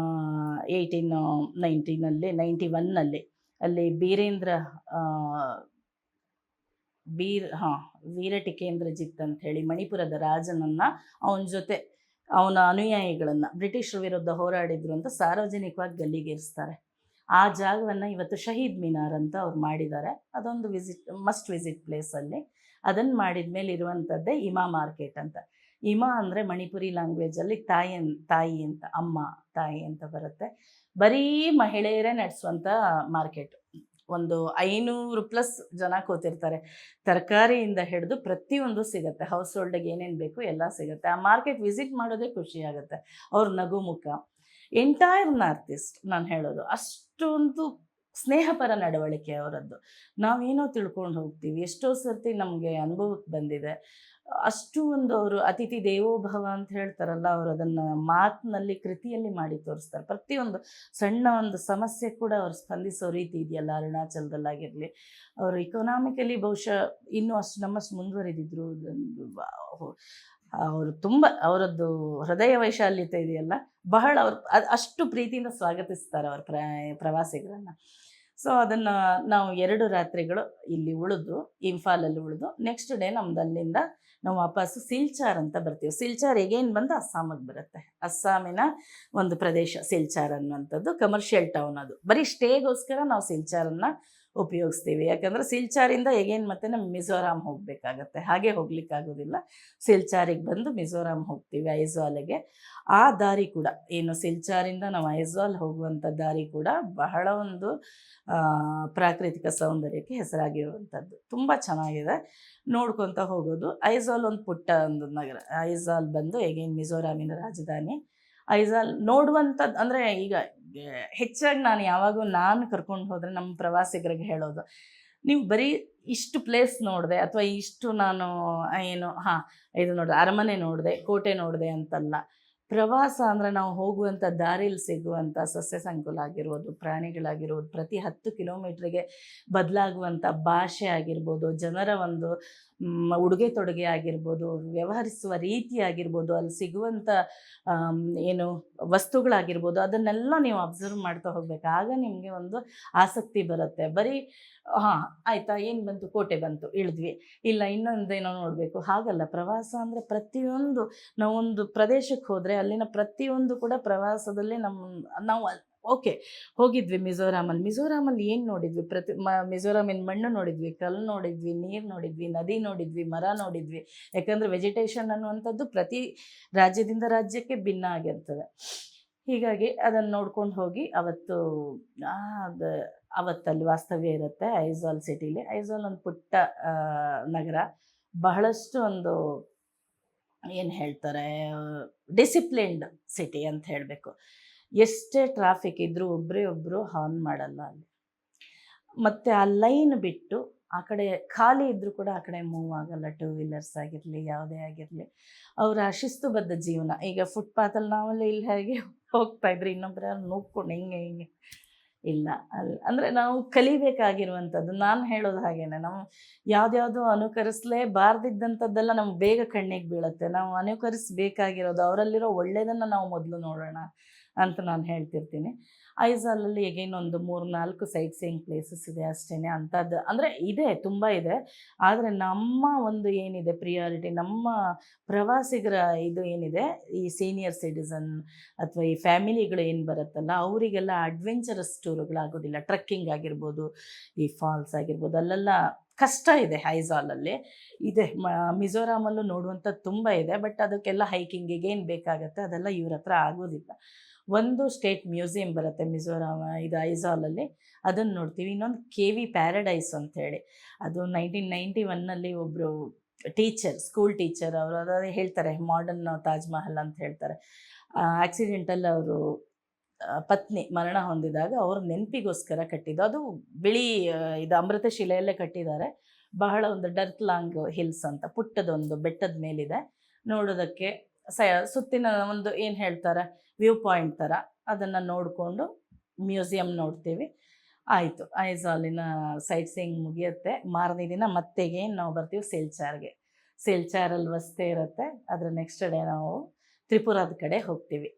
1891 ಅಲ್ಲಿ ವೀರಟಿಕೇಂದ್ರಜಿತ್ ಅಂತ ಹೇಳಿ ಮಣಿಪುರದ ರಾಜನನ್ನು ಅವನ ಜೊತೆ ಅವನ ಅನುಯಾಯಿಗಳನ್ನು ಬ್ರಿಟಿಷರ ವಿರುದ್ಧ ಹೋರಾಡಿದ್ರು ಅಂತ ಸಾರ್ವಜನಿಕವಾಗಿ ಗಲ್ಲಿಗೇರಿಸ್ತಾರೆ. ಆ ಜಾಗವನ್ನು ಇವತ್ತು ಶಹೀದ್ ಮಿನಾರ್ ಅಂತ ಅವ್ರು ಮಾಡಿದ್ದಾರೆ. ಅದೊಂದು ಮಸ್ಟ್ ವಿಸಿಟ್ ಪ್ಲೇಸಲ್ಲಿ. ಅದನ್ನು ಮಾಡಿದ ಮೇಲೆ ಇರುವಂಥದ್ದೇ ಇಮಾ ಮಾರ್ಕೆಟ್ ಅಂತ. ಇಮಾ ಅಂದರೆ ಮಣಿಪುರಿ ಲ್ಯಾಂಗ್ವೇಜಲ್ಲಿ ತಾಯಿ ಅಂತ, ಅಮ್ಮ ತಾಯಿ ಅಂತ ಬರುತ್ತೆ. ಬರೀ ಮಹಿಳೆಯರೇ ನಡೆಸುವಂಥ ಮಾರ್ಕೆಟ್. ಒಂದು 500+ ಜನ ಕೂತಿರ್ತಾರೆ. ತರಕಾರಿಯಿಂದ ಹಿಡಿದು ಪ್ರತಿಯೊಂದು ಸಿಗುತ್ತೆ, ಹೌಸ್ ಹೋಲ್ಡಿಗೆ ಏನೇನು ಬೇಕು ಎಲ್ಲ ಸಿಗುತ್ತೆ. ಆ ಮಾರ್ಕೆಟ್ ವಿಸಿಟ್ ಮಾಡೋದೇ ಖುಷಿ ಆಗುತ್ತೆ. ಅವ್ರ ನಗುಮುಖ, ಎಂಟೈರ್ ನಾರ್ತ್ ಈಸ್ಟ್ ನಾನು ಹೇಳೋದು, ಅಷ್ಟೊಂದು ಸ್ನೇಹಪರ ನಡವಳಿಕೆ ಅವರದ್ದು. ನಾವೇನೋ ತಿಳ್ಕೊಂಡು ಹೋಗ್ತೀವಿ, ಎಷ್ಟೋ ಸರ್ತಿ ನಮಗೆ ಅನುಭವಕ್ಕೆ ಬಂದಿದೆ. ಅಷ್ಟು ಒಂದು ಅವರು ಅತಿಥಿ ದೇವೋಭವ ಅಂತ ಹೇಳ್ತಾರಲ್ಲ, ಅವರು ಅದನ್ನು ಮಾತಿನಲ್ಲಿ ಕೃತಿಯಲ್ಲಿ ಮಾಡಿ ತೋರಿಸ್ತಾರೆ. ಪ್ರತಿಯೊಂದು ಸಣ್ಣ ಒಂದು ಸಮಸ್ಯೆ ಕೂಡ ಅವ್ರು ಸ್ಪಂದಿಸೋ ರೀತಿ ಇದೆಯಲ್ಲ, ಅರುಣಾಚಲದಲ್ಲಾಗಿರಲಿ, ಅವರು ಇಕೊನಾಮಿಕಲಿ ಬಹುಶಃ ಇನ್ನೂ ನಮ್ಮಷ್ಟು ಮುಂದುವರಿದಿದ್ರು. ಅವರು ತುಂಬ ಅವರದ್ದು ಹೃದಯ ವೈಶಾಲ್ಯತೆ ಇದೆಯಲ್ಲ, ಬಹಳ ಅವ್ರು ಅಷ್ಟು ಪ್ರೀತಿಯಿಂದ ಸ್ವಾಗತಿಸ್ತಾರೆ ಅವ್ರ ಪ್ರವಾಸಿಗರನ್ನು. ಸೊ ಅದನ್ನು ನಾವು 2 ರಾತ್ರಿಗಳು ಇಲ್ಲಿ ಉಳಿದು, ಇಂಫಾಲಲ್ಲಿ ಉಳಿದು, ನೆಕ್ಸ್ಟ್ ಡೇ ಅಲ್ಲಿಂದ ನಾವು ವಾಪಸ್ಸು ಸಿಲ್ಚಾರ್ ಅಂತ ಬರ್ತೀವಿ. ಸಿಲ್ಚಾರ್ ಹೇಗೇನು ಬಂದು ಅಸ್ಸಾಮಿಗೆ ಬರುತ್ತೆ. ಅಸ್ಸಾಮಿನ ಒಂದು ಪ್ರದೇಶ ಸಿಲ್ಚಾರ್ ಅನ್ನುವಂಥದ್ದು, ಕಮರ್ಷಿಯಲ್ ಟೌನ್ ಅದು. ಬರೀ ಸ್ಟೇಗೋಸ್ಕರ ನಾವು ಸಿಲ್ಚಾರನ್ನು ಉಪಯೋಗಿಸ್ತೀವಿ. ಯಾಕಂದರೆ ಸಿಲ್ಚಾರಿಂದ ಎಗೇನ್ ಮತ್ತೆ ನಮ್ಮ ಮಿಜೋರಾಮ್ ಹೋಗಬೇಕಾಗತ್ತೆ, ಹಾಗೆ ಹೋಗ್ಲಿಕ್ಕಾಗೋದಿಲ್ಲ. ಸಿಲ್ಚಾರಿಗೆ ಬಂದು ಮಿಜೋರಾಮ್ ಹೋಗ್ತೀವಿ ಐಝಾಲ್ಗೆ. ಆ ದಾರಿ ಕೂಡ ಏನು ಸಿಲ್ಚಾರಿಂದ ನಾವು ಐಝಾಲ್ ಹೋಗುವಂಥ ದಾರಿ ಕೂಡ ಬಹಳ ಒಂದು ಪ್ರಾಕೃತಿಕ ಸೌಂದರ್ಯಕ್ಕೆ ಹೆಸರಾಗಿರುವಂಥದ್ದು. ತುಂಬ ಚೆನ್ನಾಗಿದೆ, ನೋಡ್ಕೊತ ಹೋಗೋದು. ಐಝಾಲ್ ಒಂದು ಪುಟ್ಟ ಒಂದು ನಗರ. ಐಝಾಲ್ ಬಂದು ಎಗೇನ್ ಮಿಜೋರಾಮಿನ ರಾಜಧಾನಿ. ಐಝಾಲ್ ನೋಡುವಂಥದ್ದು ಅಂದರೆ ಈಗ ಹೆಚ್ಚಾಗಿ ನಾನು ಕರ್ಕೊಂಡು ಹೋದರೆ ನಮ್ಮ ಪ್ರವಾಸಿಗರಿಗೆ ಹೇಳೋದು, ನೀವು ಬರೀ ಇಷ್ಟು ಪ್ಲೇಸ್ ನೋಡಿದೆ ಅಥವಾ ಇಷ್ಟು ನಾನು ಏನು ಇದು ನೋಡಿದೆ, ಅರಮನೆ ನೋಡಿದೆ, ಕೋಟೆ ನೋಡಿದೆ ಅಂತಲ್ಲ. ಪ್ರವಾಸ ಅಂದರೆ ನಾವು ಹೋಗುವಂಥ ದಾರಿಲಿ ಸಿಗುವಂಥ ಸಸ್ಯ ಸಂಕುಲ ಆಗಿರ್ಬೋದು, ಪ್ರಾಣಿಗಳಾಗಿರ್ಬೋದು, ಪ್ರತಿ 10 ಕಿಲೋಮೀಟ್ರಿಗೆ ಬದಲಾಗುವಂಥ ಭಾಷೆ ಆಗಿರ್ಬೋದು, ಜನರ ಒಂದು ಉಡುಗೆ ತೊಡುಗೆ ಆಗಿರ್ಬೋದು, ವ್ಯವಹರಿಸುವ ರೀತಿ ಆಗಿರ್ಬೋದು, ಅಲ್ಲಿ ಸಿಗುವಂಥ ಏನು ವಸ್ತುಗಳಾಗಿರ್ಬೋದು, ಅದನ್ನೆಲ್ಲ ನೀವು ಅಬ್ಸರ್ವ್ ಮಾಡ್ತಾ ಹೋಗ್ಬೇಕು. ಆಗ ನಿಮಗೆ ಒಂದು ಆಸಕ್ತಿ ಬರುತ್ತೆ. ಬರೀ ಆಯಿತಾ, ಏನು ಬಂತು, ಕೋಟೆ ಬಂತು, ಇಳಿದ್ವಿ, ಇಲ್ಲ ಇನ್ನೊಂದೇನೋ ನೋಡಬೇಕು, ಹಾಗಲ್ಲ. ಪ್ರವಾಸ ಅಂದರೆ ಪ್ರತಿಯೊಂದು, ನಾವೊಂದು ಪ್ರದೇಶಕ್ಕೆ ಹೋದರೆ ಅಲ್ಲಿನ ಪ್ರತಿಯೊಂದು ಕೂಡ ಪ್ರವಾಸದಲ್ಲಿ ನಾವು ಓಕೆ ಹೋಗಿದ್ವಿ ಮಿಜೋರಾಮಲ್ಲಿ ಏನು ನೋಡಿದ್ವಿ, ಮಿಜೋರಾಮಿನ ಮಣ್ಣು ನೋಡಿದ್ವಿ, ಕಲ್ಲು ನೋಡಿದ್ವಿ, ನೀರು ನೋಡಿದ್ವಿ, ನದಿ ನೋಡಿದ್ವಿ, ಮರ ನೋಡಿದ್ವಿ. ಯಾಕಂದರೆ ವೆಜಿಟೇಷನ್ ಅನ್ನುವಂಥದ್ದು ಪ್ರತಿ ರಾಜ್ಯದಿಂದ ರಾಜ್ಯಕ್ಕೆ ಭಿನ್ನ ಆಗಿರ್ತದೆ. ಹೀಗಾಗಿ ಅದನ್ನು ನೋಡ್ಕೊಂಡು ಹೋಗಿ ಅವತ್ತಲ್ಲಿ ವಾಸ್ತವ್ಯ ಇರುತ್ತೆ ಐಝಾಲ್ ಸಿಟಿಲಿ. ಐಝಾಲ್ ಒಂದು ಪುಟ್ಟ ನಗರ, ಬಹಳಷ್ಟು ಒಂದು ಏನು ಹೇಳ್ತಾರೆ, ಡಿಸಿಪ್ಲಿನ್ಡ್ ಸಿಟಿ ಅಂತ ಹೇಳಬೇಕು. ಎಷ್ಟೇ ಟ್ರಾಫಿಕ್ ಇದ್ದರೂ ಒಬ್ಬರು ಹಾರ್ನ್ ಮಾಡಲ್ಲ ಅಲ್ಲಿ. ಮತ್ತು ಆ ಲೈನ್ ಬಿಟ್ಟು ಆ ಕಡೆ ಖಾಲಿ ಇದ್ದರೂ ಕೂಡ ಆ ಕಡೆ ಮೂವ್ ಆಗಲ್ಲ. 2 ವೀಲರ್ಸ್ ಆಗಿರಲಿ, ಯಾವುದೇ ಆಗಿರಲಿ, ಅವರ ಶಿಸ್ತುಬದ್ಧ ಜೀವನ. ಈಗ ಫುಟ್ಪಾತಲ್ಲಿ ನಾವೆಲ್ಲ ಇಲ್ಲಿ ಹೇಗೆ ಹೋಗ್ತಾಯಿದ್ರು, ಇನ್ನೊಬ್ಬರು ಯಾರು ನೋಡ್ಕೊಂಡು ಹಿಂಗೆ ಇಲ್ಲ. ಅಂದರೆ ನಾವು ಕಲಿಬೇಕಾಗಿರುವಂಥದ್ದು. ನಾನು ಹೇಳೋದು ಹಾಗೇನೆ, ನಾವು ಯಾವುದ್ಯಾವುದೋ ಅನುಕರಿಸಲೇಬಾರ್ದಿದ್ದಂಥದ್ದೆಲ್ಲ ನಮ್ಗೆ ಬೇಗ ಕಣ್ಣಿಗೆ ಬೀಳುತ್ತೆ. ನಾವು ಅನುಕರಿಸಬೇಕಾಗಿರೋದು ಅವರಲ್ಲಿರೋ ಒಳ್ಳೆಯದನ್ನು ನಾವು ಮೊದಲು ನೋಡೋಣ ಅಂತ ನಾನು ಹೇಳ್ತಿರ್ತೀನಿ. ಐಝಾಲಲ್ಲಿ ಎಗೇನ್ ಒಂದು 3-4 ಸೈಟ್ ಸೀಯಿಂಗ್ ಪ್ಲೇಸಸ್ ಇದೆ ಅಷ್ಟೇ. ಅಂಥದ್ದು ಅಂದರೆ ಇದೆ, ತುಂಬ ಇದೆ. ಆದರೆ ನಮ್ಮ ಒಂದು ಏನಿದೆ ಪ್ರಿಯಾರಿಟಿ, ನಮ್ಮ ಪ್ರವಾಸಿಗರ ಇದು ಏನಿದೆ, ಈ ಸೀನಿಯರ್ ಸಿಟಿಸನ್ ಅಥವಾ ಈ ಫ್ಯಾಮಿಲಿಗಳು ಏನು ಬರುತ್ತಲ್ಲ, ಅವರಿಗೆಲ್ಲ ಅಡ್ವೆಂಚರಸ್ ಟೂರುಗಳಾಗೋದಿಲ್ಲ. ಟ್ರೆಕ್ಕಿಂಗ್ ಆಗಿರ್ಬೋದು, ಈ ಫಾಲ್ಸ್ ಆಗಿರ್ಬೋದು, ಅಲ್ಲೆಲ್ಲ ಕಷ್ಟ ಇದೆ. ಐಝಾಲಲ್ಲಿ ಇದೆ, ಮಿಜೋರಾಮಲ್ಲೂ ನೋಡುವಂಥದ್ದು ತುಂಬ ಇದೆ. ಬಟ್ ಅದಕ್ಕೆಲ್ಲ ಹೈಕಿಂಗಿಗೆ ಏನು ಬೇಕಾಗತ್ತೆ ಅದೆಲ್ಲ ಇವ್ರ ಹತ್ರ ಆಗೋದಿಲ್ಲ. ಒಂದು ಸ್ಟೇಟ್ ಮ್ಯೂಸಿಯಂ ಬರುತ್ತೆ ಇದು ಐಝಾಲಲ್ಲಿ, ಅದನ್ನು ನೋಡ್ತೀವಿ. ಇನ್ನೊಂದು KV ಪ್ಯಾರಡೈಸ್ ಅಂಥೇಳಿ, ಅದು 1991ನಲ್ಲಿ ಒಬ್ಬರು ಸ್ಕೂಲ್ ಟೀಚರ್ ಅವರು ಅದೇ ಹೇಳ್ತಾರೆ, ಮಾಡರ್ನ್ ತಾಜ್ ಮಹಲ್ ಅಂತ ಹೇಳ್ತಾರೆ. ಆಕ್ಸಿಡೆಂಟಲ್ಲಿ ಅವರು ಪತ್ನಿ ಮರಣ ಹೊಂದಿದಾಗ ಅವ್ರ ನೆನಪಿಗೋಸ್ಕರ ಕಟ್ಟಿದ್ದು. ಅದು ಬಿಳಿ ಇದು ಅಮೃತ ಶಿಲೆಯಲ್ಲೇ ಕಟ್ಟಿದ್ದಾರೆ. ಬಹಳ ಒಂದು ಡರ್ತ್ಲಾಂಗ್ ಹಿಲ್ಸ್ ಅಂತ ಪುಟ್ಟದೊಂದು ಬೆಟ್ಟದ ಮೇಲಿದೆ. ನೋಡೋದಕ್ಕೆ ಸುತ್ತಿನ ಒಂದು ಏನು ಹೇಳ್ತಾರೆ, ವ್ಯೂ ಪಾಯಿಂಟ್ ಥರ. ಅದನ್ನು ನೋಡಿಕೊಂಡು ಮ್ಯೂಸಿಯಂ ನೋಡ್ತೀವಿ. ಆಯಿತು, ಐಝಾಲಿನ ಸೈಟ್ ಸೀಯಿಂಗ್ ಮುಗಿಯುತ್ತೆ. ಮಾರನೇ ದಿನ ಮತ್ತೆಗೆ ನಾವು ಬರ್ತೀವಿ ಸಿಲ್ಚಾರಲ್ಲಿ ವಸ್ತಿ ಇರುತ್ತೆ. ಅದರ ನೆಕ್ಸ್ಟ್ ಡೇ ನಾವು ತ್ರಿಪುರಾದ ಕಡೆ ಹೋಗ್ತೀವಿ.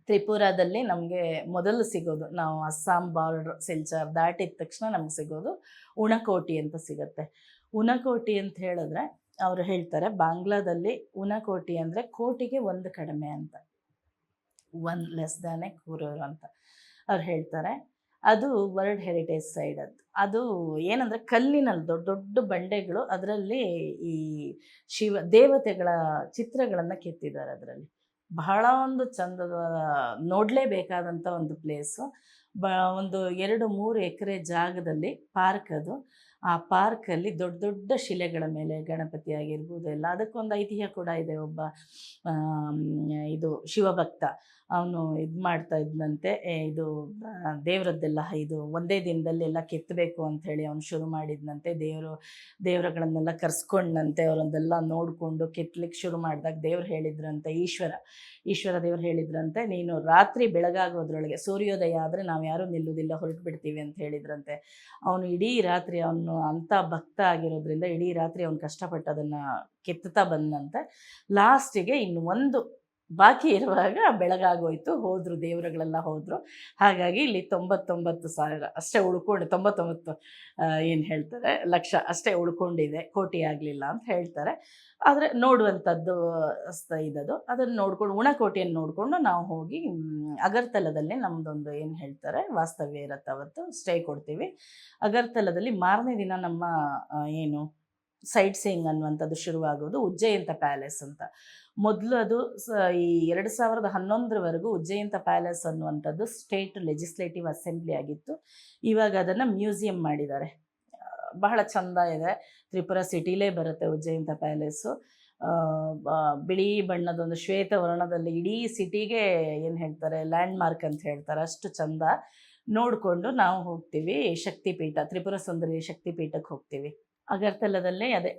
ತ್ರಿಪುರಾದಲ್ಲಿ ನಮಗೆ ಮೊದಲು ಸಿಗೋದು, ನಾವು ಅಸ್ಸಾಂ ಬಾರ್ಡ್ರ್ ಸಿಲ್ಚಾರ್ ದಾಟಿದ ತಕ್ಷಣ ನಮ್ಗೆ ಸಿಗೋದು ಉಣಕೋಟಿ ಅಂತ ಸಿಗುತ್ತೆ. ಉಣಕೋಟಿ ಅಂತ ಹೇಳಿದ್ರೆ ಅವರು ಹೇಳ್ತಾರೆ, ಬಾಂಗ್ಲಾದಲ್ಲಿ ಉಣಕೋಟಿ ಅಂದರೆ ಕೋಟಿಗೆ 1 ಕಡಿಮೆ ಅಂತ, 1 ಲೆಸ್ ದ್ಯಾನ್ ಎ ಕ್ರೋರ್ ಅಂತ ಅವ್ರು ಹೇಳ್ತಾರೆ. ಅದು ವರ್ಲ್ಡ್ ಹೆರಿಟೇಜ್ ಸೈಡ್. ಅದು ಏನಂದರೆ ಕಲ್ಲಿನಲ್ಲಿ ದೊಡ್ಡ ದೊಡ್ಡ ಬಂಡೆಗಳು, ಅದರಲ್ಲಿ ಈ ದೇವತೆಗಳ ಚಿತ್ರಗಳನ್ನು ಕೆತ್ತಿದ್ದಾರೆ. ಅದರಲ್ಲಿ ಬಹಳ ಒಂದು ಚಂದದ ನೋಡಲೇಬೇಕಾದಂಥ ಒಂದು ಪ್ಲೇಸು. ಒಂದು 2-3 ಎಕರೆ ಜಾಗದಲ್ಲಿ ಪಾರ್ಕ್ ಅದು. ಆ ಪಾರ್ಕಲ್ಲಿ ದೊಡ್ಡ ದೊಡ್ಡ ಶಿಲೆಗಳ ಮೇಲೆ ಗಣಪತಿ ಆಗಿರ್ಬೋದು ಎಲ್ಲ. ಅದಕ್ಕೊಂದು ಐತಿಹ್ಯ ಕೂಡ ಇದೆ. ಒಬ್ಬ ಇದು ಶಿವಭಕ್ತ, ಅವನು ಇದು ಮಾಡ್ತಾ ಇದ್ದಂತೆ, ಇದು ದೇವರದ್ದೆಲ್ಲ ಇದು ಒಂದೇ ದಿನದಲ್ಲಿ ಎಲ್ಲ ಕೆತ್ತಬೇಕು ಅಂಥೇಳಿ ಅವನು ಶುರು ಮಾಡಿದ್ನಂತೆ. ದೇವರುಗಳನ್ನೆಲ್ಲ ಕರೆಸ್ಕೊಂಡಂತೆ ಅವರೊಂದೆಲ್ಲ ನೋಡಿಕೊಂಡು ಕೆತ್ತಲಿಕ್ಕೆ ಶುರು ಮಾಡಿದಾಗ ದೇವ್ರು ಹೇಳಿದ್ರಂತೆ, ಈಶ್ವರ ದೇವ್ರು ಹೇಳಿದ್ರಂತೆ, ನೀನು ರಾತ್ರಿ ಬೆಳಗಾಗೋದ್ರೊಳಗೆ ಸೂರ್ಯೋದಯ ಆದರೆ ನಾವು ಯಾರೂ ನಿಲ್ಲುವುದಿಲ್ಲ, ಹೊರಟು ಬಿಡ್ತೀವಿ ಅಂತ ಹೇಳಿದ್ರಂತೆ. ಅವನು ಇಡೀ ರಾತ್ರಿ, ಅವನು ಅಂಥ ಭಕ್ತ ಆಗಿರೋದ್ರಿಂದ ಇಡೀ ರಾತ್ರಿ ಅವನು ಕಷ್ಟಪಟ್ಟು ಅದನ್ನು ಕೆತ್ತುತ್ತಾ ಬಂದಂತೆ. ಲಾಸ್ಟಿಗೆ ಇನ್ನು ಒಂದು ಬಾಕಿ ಇರುವಾಗ ಬೆಳಗಾಗೋಯ್ತು, ಹೋದರು, ದೇವರುಗಳೆಲ್ಲ ಹೋದರು. ಹಾಗಾಗಿ ಇಲ್ಲಿ 99,000 ಅಷ್ಟೇ ಉಳ್ಕೊಂಡು, 99 ಏನು ಹೇಳ್ತಾರೆ ಲಕ್ಷ ಅಷ್ಟೇ ಉಳ್ಕೊಂಡಿದೆ, ಕೋಟಿ ಆಗಲಿಲ್ಲ ಅಂತ ಹೇಳ್ತಾರೆ. ಆದರೆ ನೋಡುವಂಥದ್ದು ಇದದು. ಅದನ್ನು ನೋಡ್ಕೊಂಡು ಉಣಕೋಟಿಯನ್ನು ನೋಡಿಕೊಂಡು ನಾವು ಹೋಗಿ ಅಗರ್ತಲದಲ್ಲಿ ನಮ್ಮದೊಂದು ಏನು ಹೇಳ್ತಾರೆ ವಾಸ್ತವ್ಯ ಇರುತ್ತೆ, ಅವತ್ತು ಸ್ಟೇ ಕೊಡ್ತೀವಿ. ಅಗರ್ತಲದಲ್ಲಿ ಮಾರನೇ ದಿನ ನಮ್ಮ ಏನು ಸೈಟ್ ಸೀಯಿಂಗ್ ಅನ್ನುವಂಥದ್ದು ಶುರುವಾಗೋದು ಉಜ್ಜಯಂತ ಪ್ಯಾಲೇಸ್ ಅಂತ. ಮೊದಲು ಅದು ಈ 2011ರವರೆಗೂ ಉಜ್ಜಯಂತ ಪ್ಯಾಲೇಸ್ ಅನ್ನುವಂಥದ್ದು ಸ್ಟೇಟ್ ಲೆಜಿಸ್ಲೇಟಿವ್ ಅಸೆಂಬ್ಲಿ ಆಗಿತ್ತು. ಇವಾಗ ಅದನ್ನು ಮ್ಯೂಸಿಯಂ ಮಾಡಿದ್ದಾರೆ. ಬಹಳ ಚೆಂದ ಇದೆ. ತ್ರಿಪುರ ಸಿಟಿಲೇ ಬರುತ್ತೆ ಉಜ್ಜಯಂತ ಪ್ಯಾಲೇಸು. ಬಿಳಿ ಬಣ್ಣದೊಂದು ಶ್ವೇತವರ್ಣದಲ್ಲಿ ಇಡೀ ಸಿಟಿಗೆ ಏನು ಹೇಳ್ತಾರೆ ಲ್ಯಾಂಡ್ ಮಾರ್ಕ್ ಅಂತ ಹೇಳ್ತಾರೆ, ಅಷ್ಟು ಚೆಂದ. ನೋಡಿಕೊಂಡು ನಾವು ಹೋಗ್ತೀವಿ ಶಕ್ತಿಪೀಠ, ತ್ರಿಪುರ ಸುಂದರಿ ಶಕ್ತಿಪೀಠಕ್ಕೆ ಹೋಗ್ತೀವಿ. ಅಗರ್ತಲದಲ್ಲೇ ಅದೇ